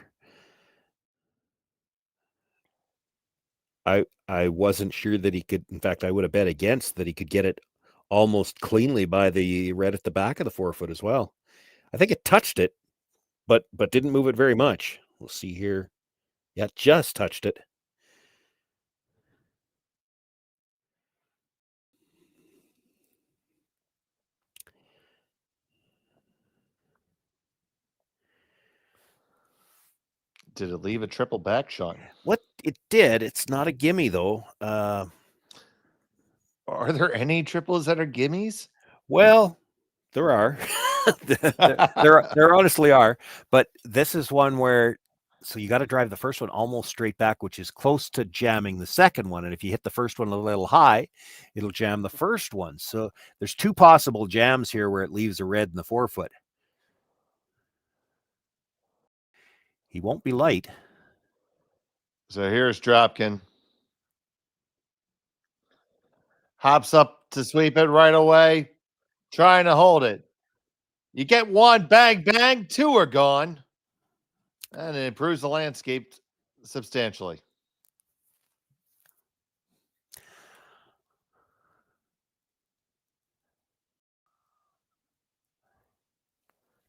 S8: I wasn't sure that he could. In fact, I would have bet against that he could get it almost cleanly by the red at the back of the 4-foot as well. I think it touched it, but didn't move it very much. We'll see here. Yeah, just touched it.
S7: Did it leave a triple back shot?
S8: What it did, it's not a gimme though.
S7: Are there any triples that are gimmies?
S8: Well, there are. there honestly are. But this is one where, so you got to drive the first one almost straight back, which is close to jamming the second one. And if you hit the first one a little high, it'll jam the first one. So there's two possible jams here where it leaves a red in the 4-foot. He won't be light.
S7: So here's Dropkin. Hops up to sweep it right away, trying to hold it. You get one, bang, bang, two are gone. And it improves the landscape substantially.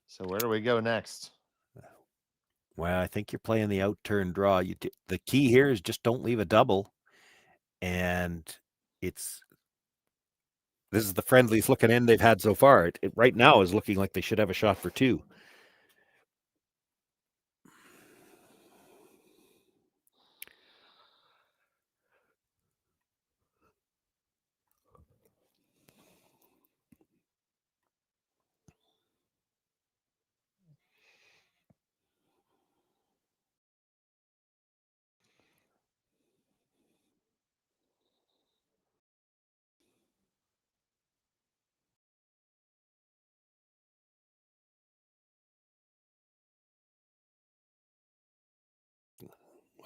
S7: So where do we go next?
S8: Well, I think you're playing the out turn draw. The key here is just don't leave a double. And this is the friendliest looking end they've had so far. It right now is looking like they should have a shot for two.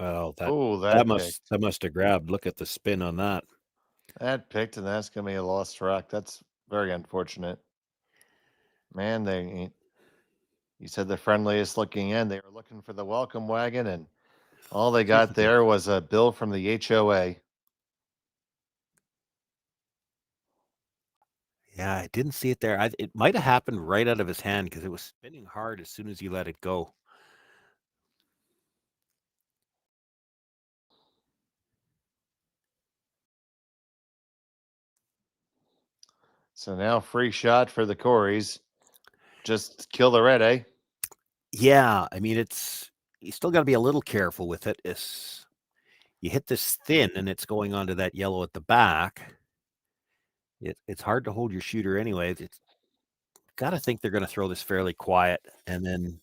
S8: Well, that must have grabbed. Look at the spin on that.
S7: That picked, and that's going to be a lost rock. That's very unfortunate. Man, you said the friendliest looking end. They were looking for the welcome wagon, and all they got there was a bill from the HOA.
S8: Yeah, I didn't see it there. It might have happened right out of his hand because it was spinning hard as soon as he let it go.
S7: So now free shot for the Coreys. Just kill the red, eh?
S8: Yeah, I mean, you still got to be a little careful with it. You hit this thin and it's going onto that yellow at the back. It's hard to hold your shooter anyway. It's got to think they're going to throw this fairly quiet, and then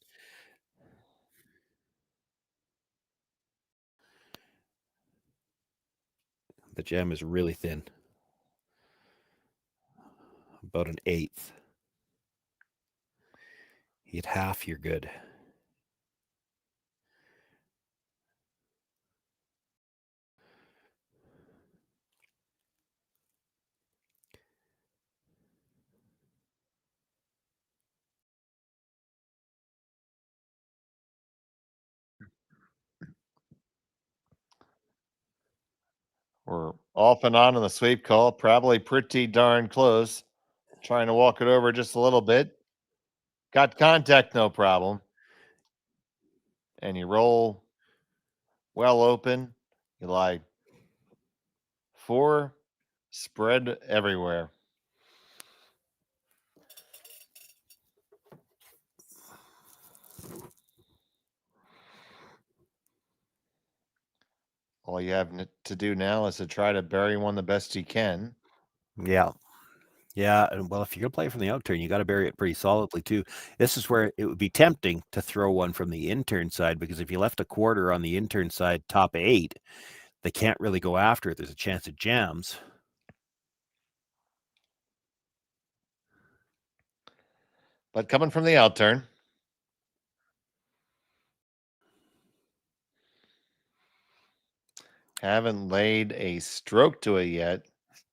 S8: the jam is really thin, about an eighth. Hit half, you're good.
S7: We're off and on the sweep call, probably pretty darn close. Trying to walk it over just a little bit. Got contact, no problem. And you roll well open. You lie 4, spread everywhere. All you have to do now is to try to bury one the best you can.
S8: Yeah. Yeah, and well, if you're going to play from the out turn, you got to bury it pretty solidly too. This is where it would be tempting to throw one from the in-turn side, because if you left a quarter on the in-turn side, top 8, they can't really go after it. There's a chance it jams.
S7: But coming from the out turn. Haven't laid a stroke to it yet.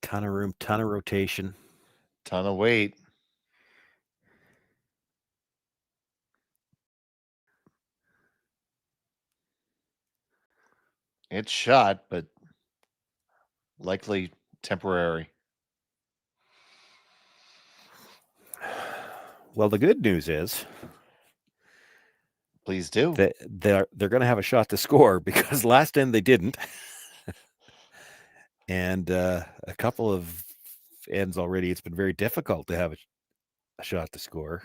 S8: Ton of room, ton of rotation.
S7: Ton of weight. It's shot, but likely temporary.
S8: Well, the good news is,
S7: please do.
S8: They're going to have a shot to score, because last end they didn't. And a couple of ends already, it's been very difficult to have a shot to score.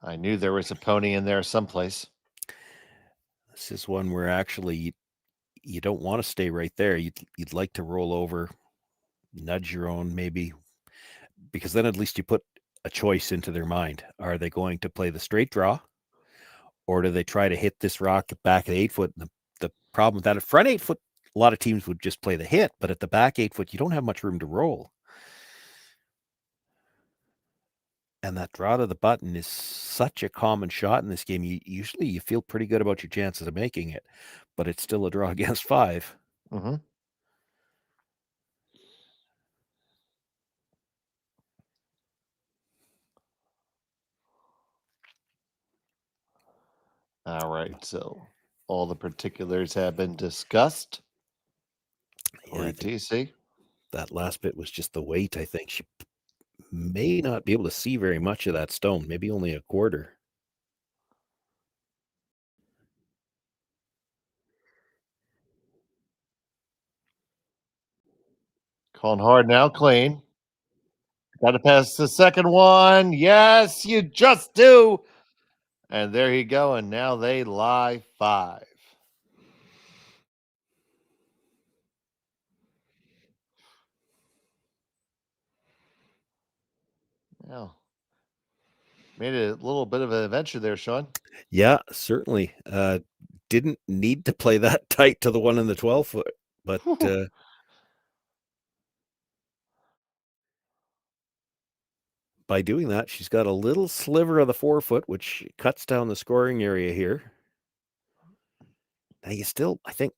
S7: I knew there was a pony in there someplace.
S8: This is one where actually you don't want to stay right there. You'd like to roll over, nudge your own maybe, because then at least you put a choice into their mind. Are they going to play the straight draw, or do they try to hit this rock back at 8 foot? And the problem with that, at front 8 foot, a lot of teams would just play the hit, but at the back 8 foot, you don't have much room to roll. And that draw to the button is such a common shot in this game. Usually you feel pretty good about your chances of making it, but it's still a draw against 5.
S7: Mm-hmm. All right, so all the particulars have been discussed. Korey, Thiesse.
S8: That last bit was just the weight, I think. She may not be able to see very much of that stone, maybe only a quarter.
S7: Calling hard now, clean. Got to pass the second one. Yes, you just do. And there you go. And now they lie 5. Well, made it a little bit of an adventure there, Sean.
S8: Yeah, certainly. Didn't need to play that tight to the one in the 12 foot, but by doing that, she's got a little sliver of the 4 foot, which cuts down the scoring area here. Now you still, I think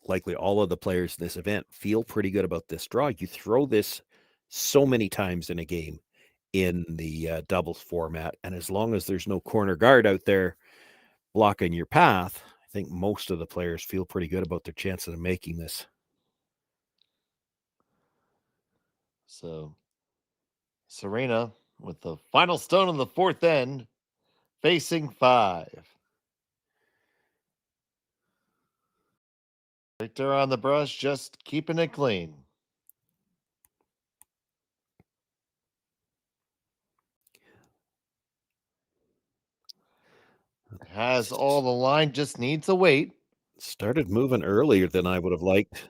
S8: likely all of the players in this event feel pretty good about this draw. You throw this so many times in a game in the doubles format, and as long as there's no corner guard out there blocking your path, I think most of the players feel pretty good about their chances of making this.
S7: So Serena with the final stone on the 4th end, facing 5. Right there on the brush, just keeping it clean. Has all the line, just needs a weight.
S8: Started moving earlier than I would have liked.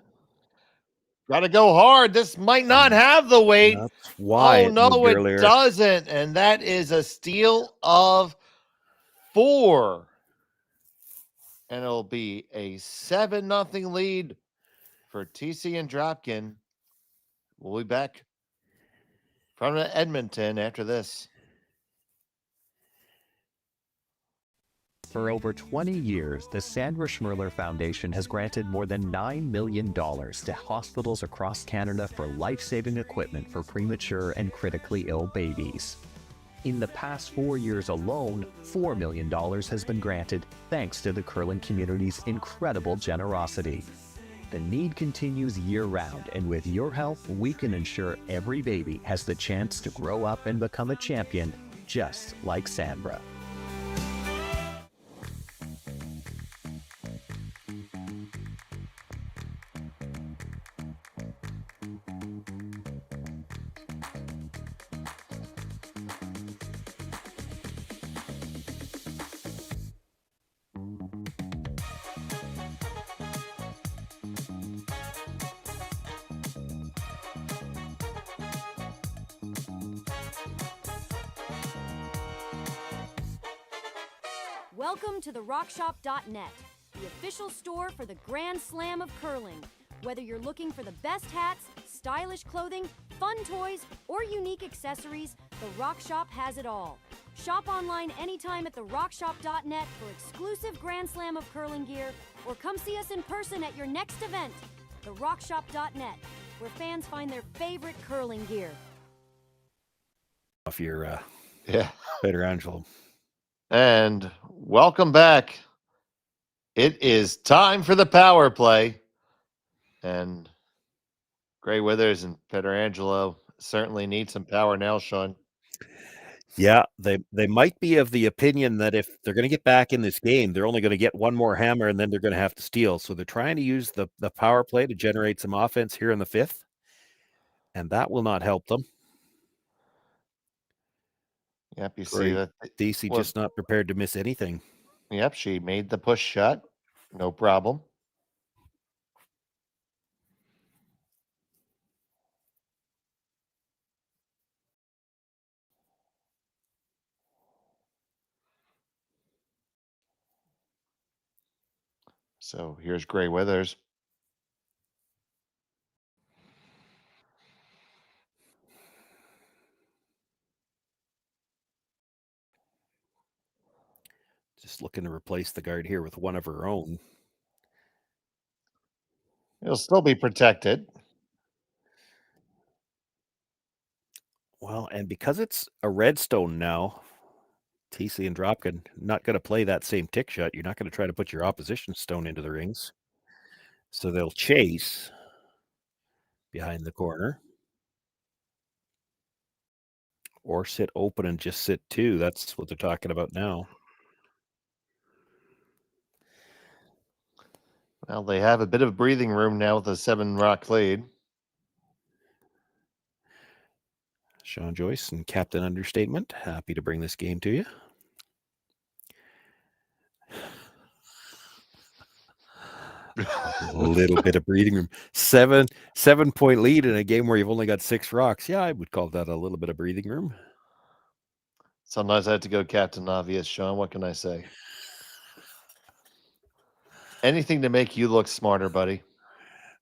S7: Got to go hard. This might not have the weight.
S8: That's why.
S7: Oh, no, it doesn't. And that is a steal of 4. And it'll be a 7-0 lead for Thiesse and Dropkin. We'll be back from Edmonton after this.
S13: For over 20 years, the Sandra Schmirler Foundation has granted more than $9 million to hospitals across Canada for life-saving equipment for premature and critically ill babies. In the past 4 years alone, $4 million has been granted thanks to the curling community's incredible generosity. The need continues year-round, and with your help, we can ensure every baby has the chance to grow up and become a champion, just like Sandra.
S14: Welcome to therockshop.net, the official store for the Grand Slam of curling. Whether you're looking for the best hats, stylish clothing, fun toys, or unique accessories, The Rock Shop has it all. Shop online anytime at therockshop.net for exclusive Grand Slam of curling gear, or come see us in person at your next event. therockshop.net, where fans find their favorite curling gear.
S8: off your
S7: Yeah.
S8: Pietrangelo.
S7: And welcome back. It is time for the power play. And Grey Withers and Pietrangelo certainly need some power now, Sean.
S8: Yeah, they might be of the opinion that if they're going to get back in this game, they're only going to get one more hammer and then they're going to have to steal. So they're trying to use the power play to generate some offense here in the fifth. And that will not help them.
S7: Yep, you
S8: Korey,
S7: see that.
S8: Thiesse just not prepared to miss anything.
S7: Yep, she made the push shot. No problem. So here's Grey Withers.
S8: Just looking to replace the guard here with one of her own.
S7: It'll still be protected.
S8: Well, and because it's a redstone now, Thiesse and Dropkin not going to play that same tick shot. You're not going to try to put your opposition stone into the rings. So they'll chase behind the corner. Or sit open and just sit two. That's what they're talking about now.
S7: Well, they have a bit of breathing room now with a 7-rock lead.
S8: Sean Joyce and Captain Understatement, happy to bring this game to you. A little bit of breathing room. 7-point lead in a game where you've only got 6 rocks. Yeah, I would call that a little bit of breathing room.
S7: Sometimes I have to go Captain Obvious, Sean. What can I say? Anything to make you look smarter, buddy.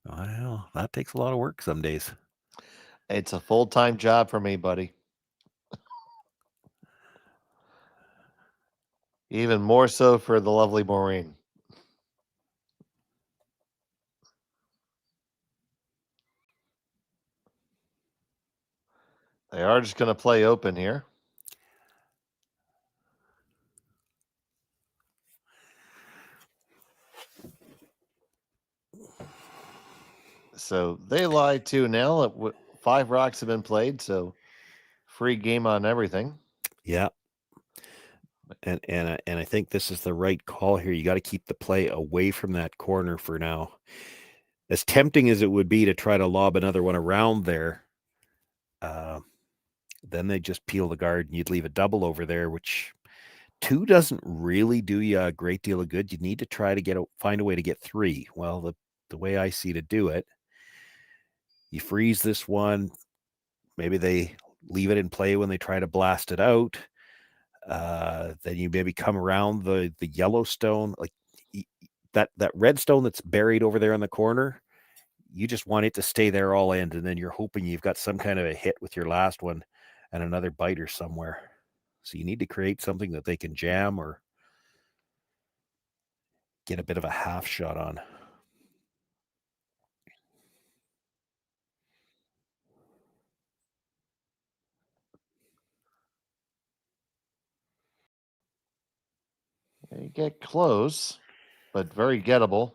S8: Well, that takes a lot of work some days.
S7: It's a full-time job for me, buddy. Even more so for the lovely Maureen. They are just going to play open here. So they lie too now. 5 rocks have been played, so free game on everything.
S8: Yeah. And I think this is the right call here. You got to keep the play away from that corner for now. As tempting as it would be to try to lob another one around there, then they just peel the guard and you'd leave a double over there, which 2 doesn't really do you a great deal of good. You need to try to find a way to get 3. Well, the way I see to do it, you freeze this one. Maybe they leave it in play when they try to blast it out. Then you maybe come around the Yellowstone, like that redstone that's buried over there in the corner. You just want it to stay there all end, and then you're hoping you've got some kind of a hit with your last one and another biter somewhere. So you need to create something that they can jam or get a bit of a half shot on.
S7: They get close, but very gettable.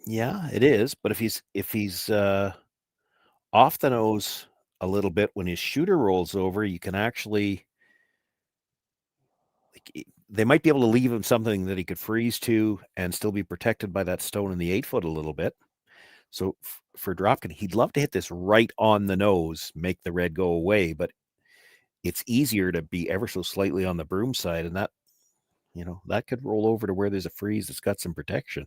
S8: Yeah, it is. But if he's off the nose a little bit when his shooter rolls over, you can actually, they might be able to leave him something that he could freeze to and still be protected by that stone in the 8-foot a little bit. So for Dropkin, he'd love to hit this right on the nose, make the red go away, but it's easier to be ever so slightly on the broom side, and that, that could roll over to where there's a freeze that's got some protection.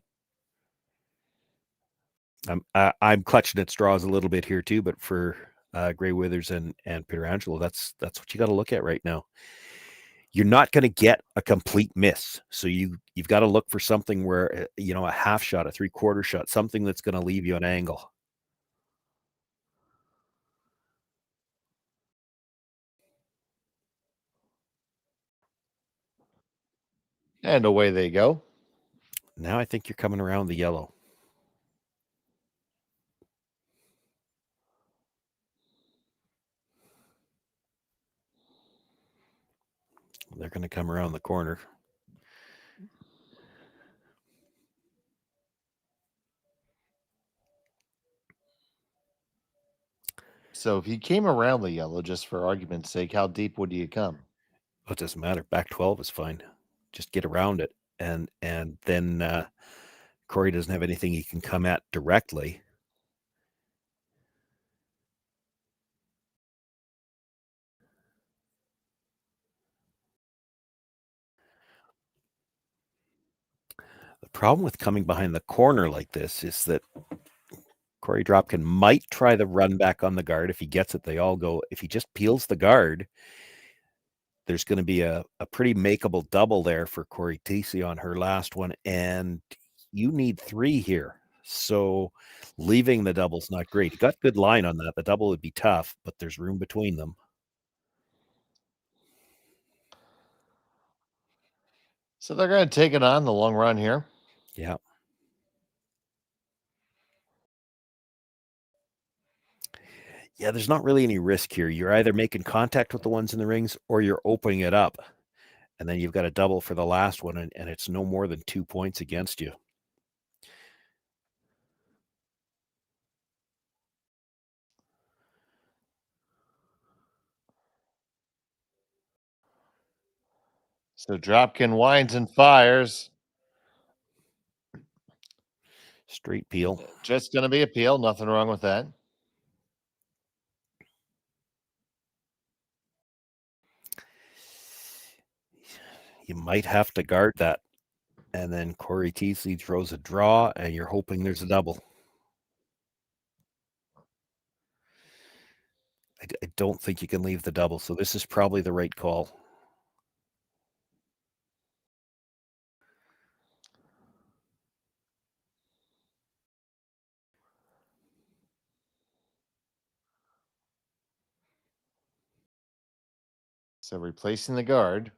S8: I'm clutching at straws a little bit here too, but for Grey Withers and Pietrangelo, that's what you got to look at right now. You're not going to get a complete miss, so you've got to look for something where a half shot, a 3/4 shot, something that's going to leave you an angle.
S7: And away they go.
S8: Now I think you're coming around the yellow. They're going to come around the corner.
S7: So if he came around the yellow, just for argument's sake, how deep would you come?
S8: Oh, it doesn't matter. Back 12 is fine. Just get around it. And then Korey doesn't have anything he can come at directly. The problem with coming behind the corner like this is that Korey Dropkin might try the run back on the guard. If he gets it, they all go. If he just peels the guard, there's going to be a pretty makeable double there for Cory Thiesse on her last one. And you need 3 here. So leaving the double's not great. You got good line on that. The double would be tough, but there's room between them.
S7: So they're going to take it on the long run here.
S8: Yeah. Yeah, there's not really any risk here. You're either making contact with the ones in the rings or you're opening it up. And then you've got a double for the last one, and it's no more than 2 points against you.
S7: So Dropkin winds and fires.
S8: Straight peel.
S7: Just going to be a peel. Nothing wrong with that.
S8: You might have to guard that. And then Cory Thiesse throws a draw, and you're hoping there's a double. I don't think you can leave the double, so this is probably the right call.
S7: So replacing the guard.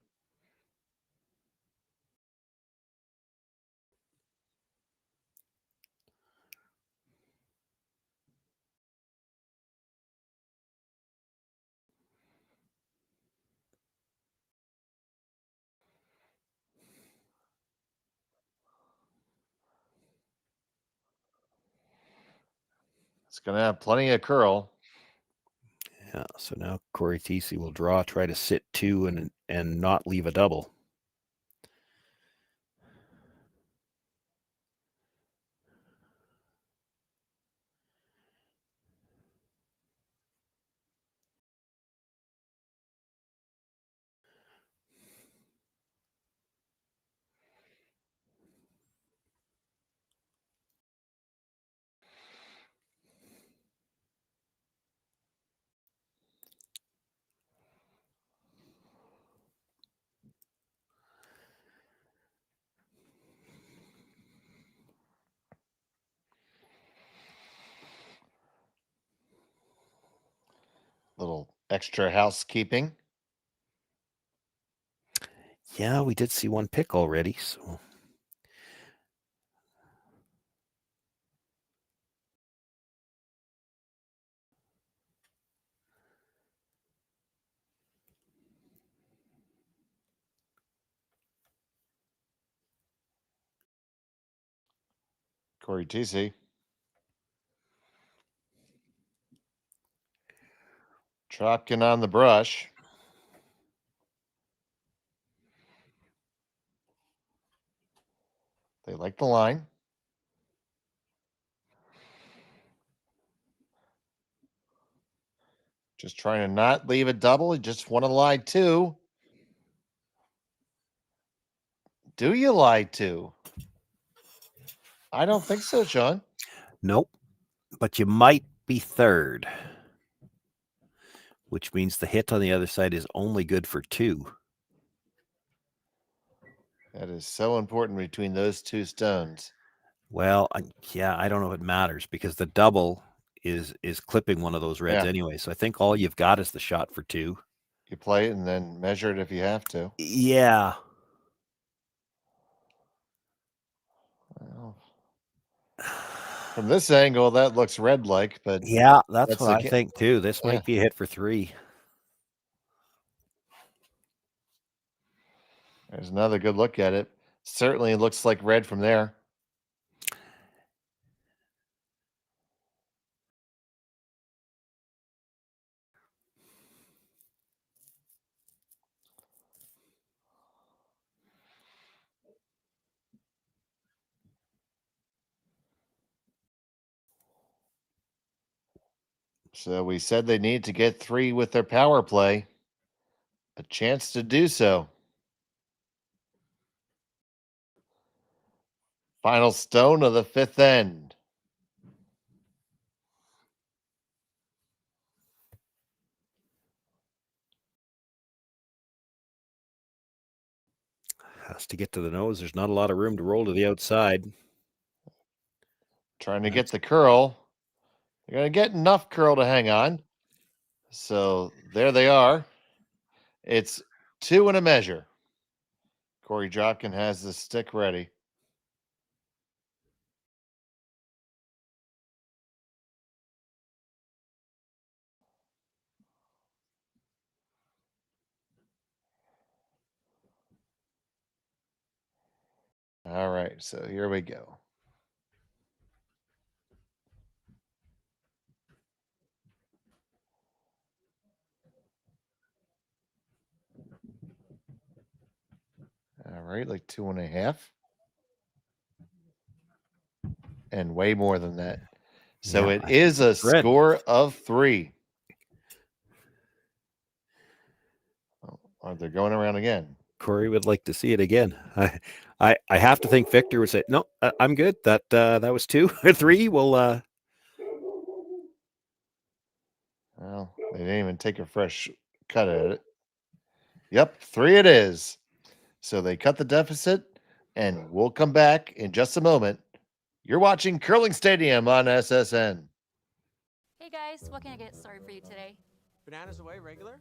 S7: It's going to have plenty of curl.
S8: Yeah, so now Cory Thiesse will draw, try to sit 2 and not leave a double.
S7: Little extra housekeeping.
S8: Yeah, we did see one pick already, so.
S7: Cory Thiesse. Dropkin on the brush. They like the line. Just trying to not leave a double. You just want to lie 2. Do you lie 2? I don't think so, Sean.
S8: Nope. But you might be 3rd, which means the hit on the other side is only good for 2.
S7: That is so important between those 2 stones.
S8: Well, yeah, I don't know if it matters because the double is clipping one of those reds anyway. So I think all you've got is the shot for 2.
S7: You play it and then measure it if you have to.
S8: Yeah.
S7: Well, from this angle, that looks red-like, but
S8: yeah, that's what I think too. This might be a hit for 3.
S7: There's another good look at it. Certainly looks like red from there. So we said they need to get 3 with their power play. A chance to do so. Final stone of the 5th end.
S8: Has to get to the nose. There's not a lot of room to roll to the outside.
S7: Trying to get the curl. They're going to get enough curl to hang on. So there they are. It's 2 and a measure. Cory Dropkin has the stick ready. All right, so here we go. All right, like 2.5. And way more than that. So
S8: Yeah,
S7: it is a
S8: red.
S7: score of 3. Oh, they're going around again.
S8: Cory would like to see it again. I have to think Victor would say, no, I'm good. That was 2 or 3. Well,
S7: they didn't even take a fresh cut at it. Yep, 3 it is. So they cut the deficit, and we'll come back in just a moment. You're watching Curling Stadium on SSN.
S1: Hey guys, what can I get started for you today?
S2: Bananas away, regular?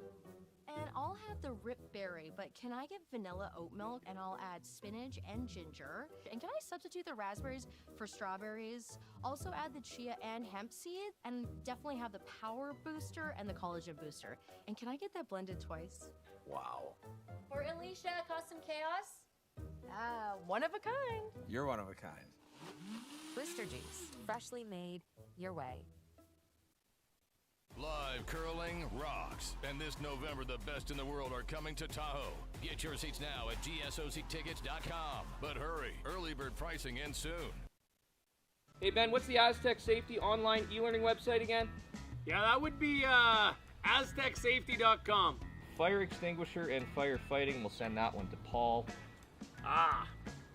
S3: And I'll have the rip berry, but can I get vanilla oat milk and I'll add spinach and ginger? And can I substitute the raspberries for strawberries? Also add the chia and hemp seed, and definitely have the power booster and the collagen booster. And can I get that blended twice?
S2: Wow.
S14: For Alicia, Custom Chaos.
S3: One of a kind.
S2: You're one of a kind.
S4: Booster Juice, freshly made your way.
S5: Live curling rocks. And this November, the best in the world are coming to Tahoe. Get your seats now at gsoctickets.com. But hurry, early bird pricing ends soon.
S9: Hey Ben, what's the Aztec Safety online e-learning website again?
S10: Yeah, that would be aztecsafety.com.
S9: Fire extinguisher and firefighting, we'll send that one to Paul.
S10: Ah,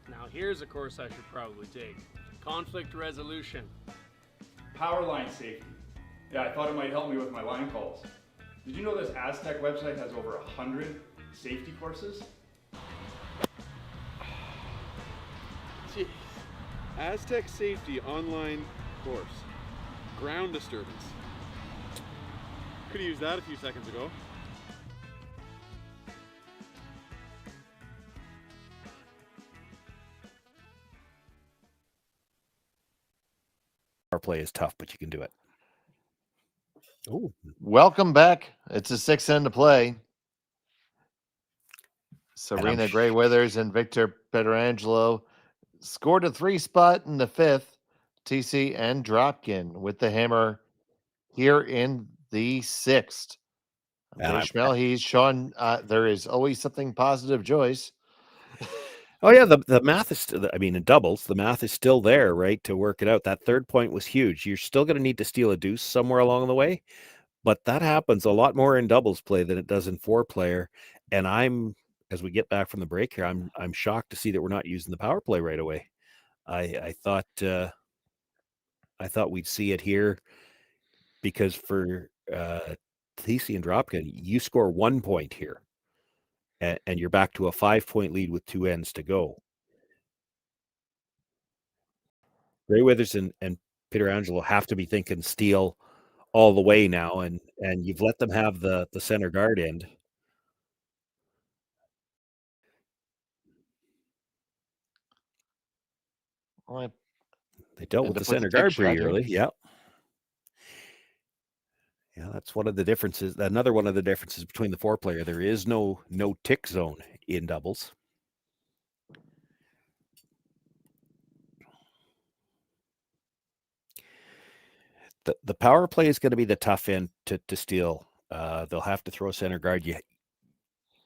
S10: now here's a course I should probably take. Conflict resolution. Power line safety. Yeah, I thought it might help me with my line calls. Did you know this Aztec website has over 100 safety courses?
S15: Jeez. Aztec Safety online course. Ground disturbance. Could have used that a few seconds ago.
S8: Power play is tough, but you can do it. Oh,
S7: Welcome back. It's a 6 end to play. Serena Gray Withers and Victor Pietrangelo scored a 3 spot in the 5th. Thiesse and Dropkin with the hammer here in the 6th. Schmel, he's Sean. There is always something positive, Joyce.
S8: Oh yeah, the math is I mean, in doubles, the math is still there, right? To work it out. That third point was huge. You're still going to need to steal a deuce somewhere along the way, but that happens a lot more in doubles play than it does in 4-player. And as we get back from the break here, I'm shocked to see that we're not using the power play right away. I thought we'd see it here because for Thiesse and Dropkin, you score 1 point here. And you're back to a 5-point lead with 2 ends to go. Gray Withers and Pietrangelo have to be thinking steal all the way now, and you've let them have the center guard end.
S7: Well,
S8: they dealt with the center guard pretty early. Yeah. Yeah, that's one of the differences. Another one of the differences between the 4-player. There is no tick zone in doubles. The power play is going to be the tough end to steal. They'll have to throw center guard.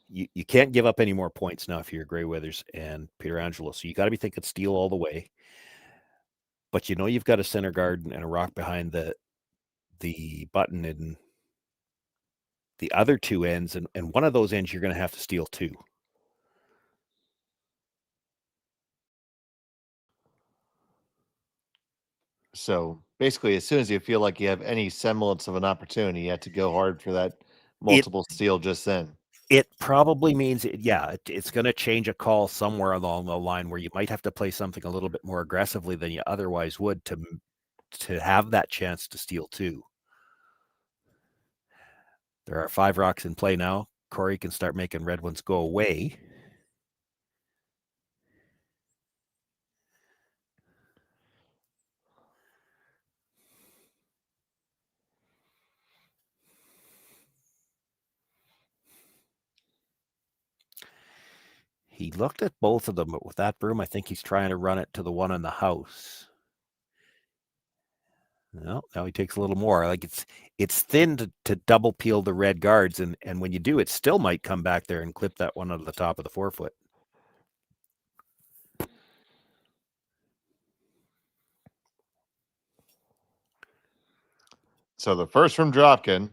S8: You can't give up any more points now if you're Grey Withers and Pietrangelo. So you got to be thinking steal all the way. But you've got a center guard and a rock behind the button in the other two ends, and one of those ends you're going to have to steal too.
S7: So basically, as soon as you feel like you have any semblance of an opportunity, you have to go hard for that multiple steal just then.
S8: It probably means, it's going to change a call somewhere along the line where you might have to play something a little bit more aggressively than you otherwise would to have that chance to steal too. There are 5 rocks in play now. Korey can start making red ones go away. He looked at both of them, but with that broom, I think he's trying to run it to the one in the house. No, now he takes a little more. Like it's thin to double peel the red guards, and when you do, it still might come back there and clip that one out of the top of the 4-foot.
S7: So the first from Dropkin.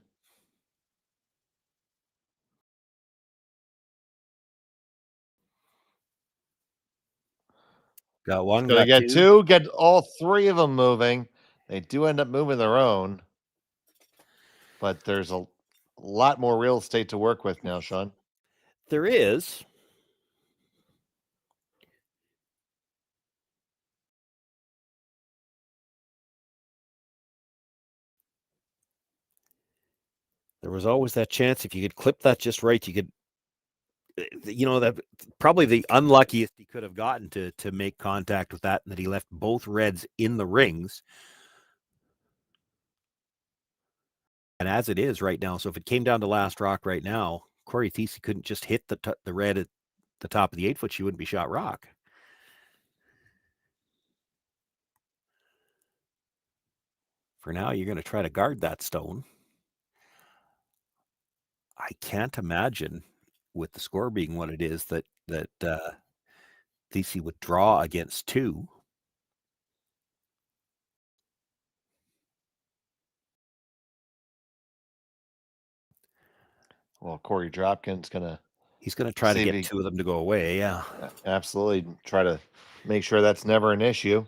S8: Got one.
S7: So they get two, get all 3 of them moving. They do end up moving their own. But there's a lot more real estate to work with now, Sean.
S8: There is. There was always that chance if you could clip that just right, you could, that probably the unluckiest he could have gotten to make contact with that, and that he left both reds in the rings. And as it is right now, so if it came down to last rock right now, Cory Thiesse couldn't just hit the red at the top of the 8-foot. She wouldn't be shot rock. For now, you're going to try to guard that stone. I can't imagine, with the score being what it is, that Thiesse would draw against 2.
S7: Well, Cory Dropkin's
S8: he's going to try to get 2 of them to go away. Yeah,
S7: absolutely. Try to make sure that's never an issue.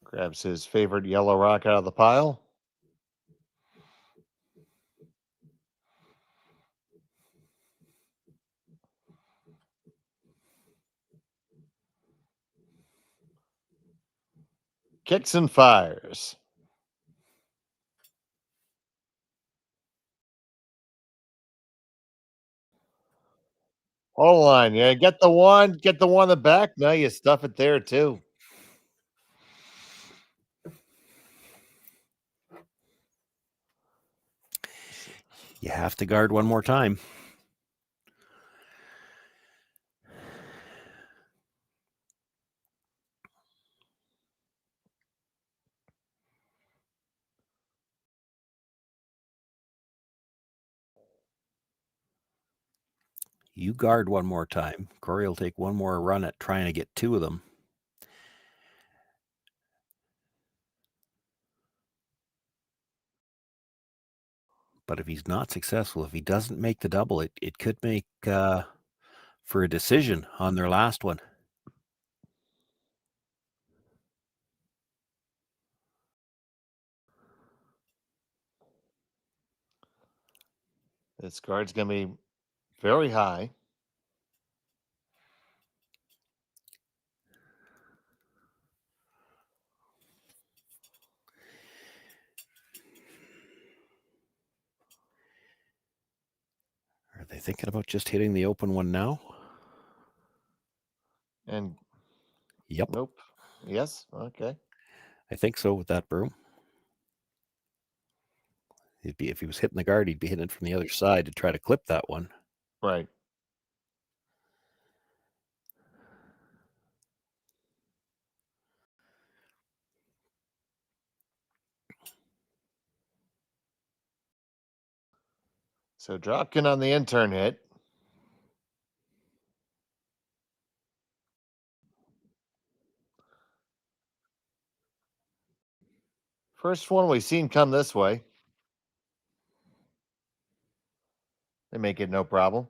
S7: Grabs his favorite yellow rock out of the pile. Kicks and fires. Hold on. Yeah, get the one in the back. Now you stuff it there too.
S8: You have to guard one more time. You guard one more time. Korey will take one more run at trying to get 2 of them. But if he's not successful, if he doesn't make the double, it could make for a decision on their last one.
S7: This guard's going to be very high.
S8: Are they thinking about just hitting the open one now?
S7: And
S8: yep.
S7: Nope. Yes. Okay.
S8: I think so with that broom. If he was hitting the guard, he'd be hitting it from the other side to try to clip that one.
S7: Right. So Dropkin on the intern hit. First one we've seen come this way. They make it no problem.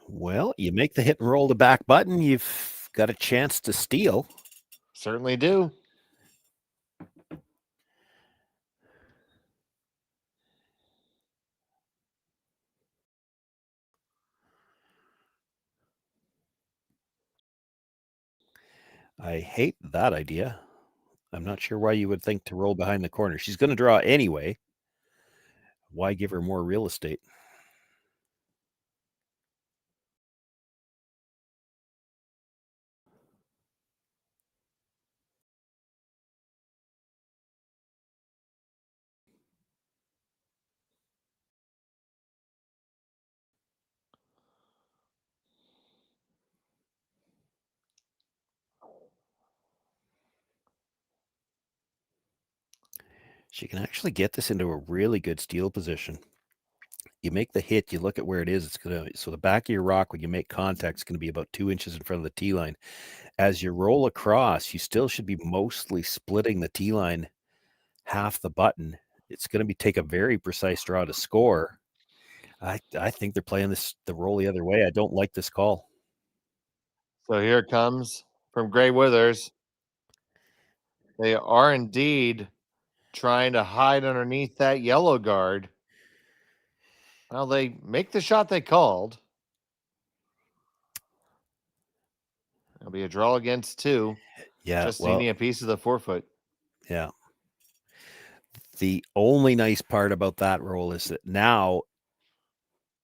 S8: Well, you make the hit and roll the back button, you've got a chance to steal.
S7: Certainly do.
S8: I hate that idea. I'm not sure why you would think to roll behind the corner. She's going to draw anyway. Why give her more real estate? She can actually get this into a really good steal position. You make the hit, you look at where it is, it's going to, so the back of your rock, when you make contact, is going to be about 2 inches in front of the tee line. As you roll across, you still should be mostly splitting the tee line half the button. It's going to take a very precise draw to score. I think they're playing the roll the other way. I don't like this call.
S7: So here it comes from Gray Withers. They are indeed trying to hide underneath that yellow guard. Well, they make the shot they called. It'll be a draw against 2.
S8: Yeah,
S7: just needing a piece of the 4-foot.
S8: Yeah. The only nice part about that roll is that now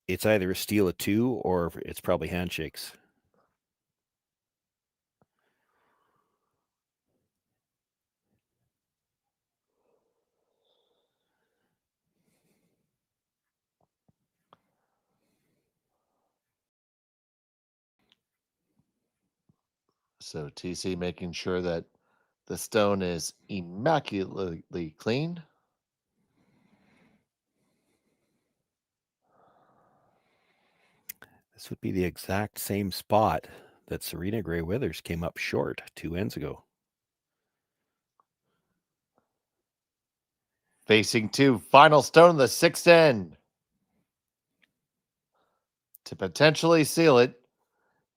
S8: it's either a steal of 2 or it's probably handshakes.
S7: So TC making sure that the stone is immaculately clean.
S8: This would be the exact same spot that Serena Gray Withers came up short 2 ends ago.
S7: Facing 2, final stone, the 6th end. To potentially seal it,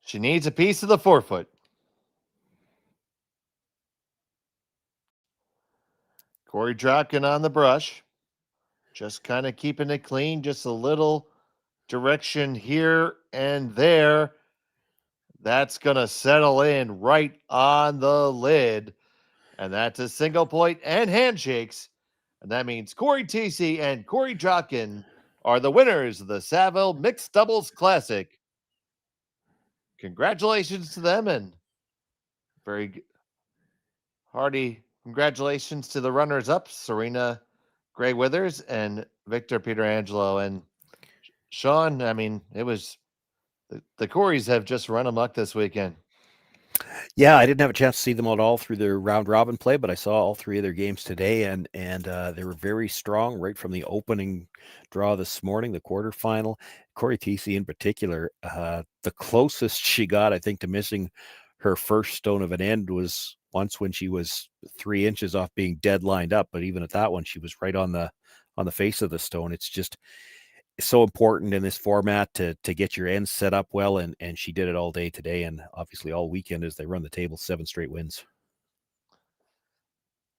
S7: she needs a piece of the 4-foot. Cory Dropkin on the brush. Just kind of keeping it clean, just a little direction here and there. That's going to settle in right on the lid. And that's a single point and handshakes. And that means Cory Thiesse and Cory Dropkin are the winners of the Saville Mixed Doubles Classic. Congratulations to them, and very hearty congratulations to the runners-up, Serena Gray Withers and Victor Pietrangelo. And Sean, I mean, it was the Coreys have just run amok this weekend.
S8: Yeah, I didn't have a chance to see them at all through their round robin play, but I saw all 3 of their games today, and they were very strong right from the opening draw this morning, the quarterfinal. Cory Thiesse in particular, the closest she got, I think, to missing her first stone of an end was once when she was 3 inches off being dead lined up. But even at that one, she was right on the face of the stone. It's just so important in this format to get your ends set up well, and she did it all day today, and obviously all weekend as they run the table, 7 straight wins.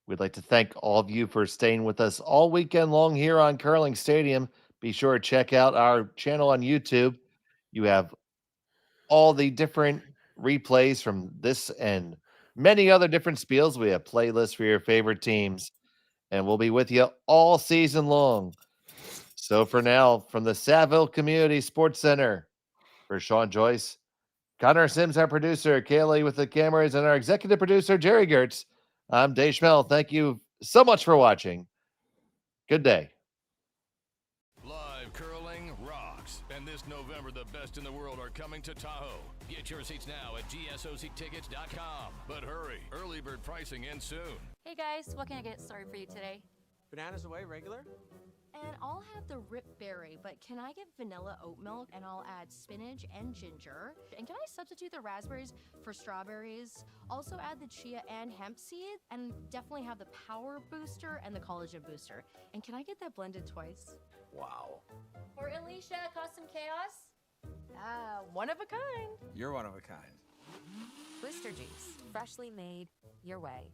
S7: We'd like to thank all of you for staying with us all weekend long here on Curling Stadium. Be sure to check out our channel on YouTube. You have all the different replays from this and many other different spiels. We have playlists for your favorite teams, and we'll be with you all season long. So for now, from the Saville Community Sports Center, for Sean Joyce, Connor Sims, our producer, Kaylee with the cameras, and our executive producer, Jerry Gertz, I'm Dave Schmel. Thank you so much for watching. Good day.
S5: Live curling rocks. And this November, the best in the world are coming to Tahoe. Get your seats now at gsoctickets.com. But hurry, early bird pricing ends soon.
S1: Hey guys, what can I get started for you today?
S2: Bananas away, regular?
S3: And I'll have the rip berry, but can I get vanilla oat milk and I'll add spinach and ginger? And can I substitute the raspberries for strawberries? Also add the chia and hemp seed, and definitely have the power booster and the collagen booster. And can I get that blended twice?
S2: Wow.
S14: For Alicia, Custom Chaos.
S3: One of a kind.
S2: You're one of a kind.
S4: Booster juice, freshly made your way.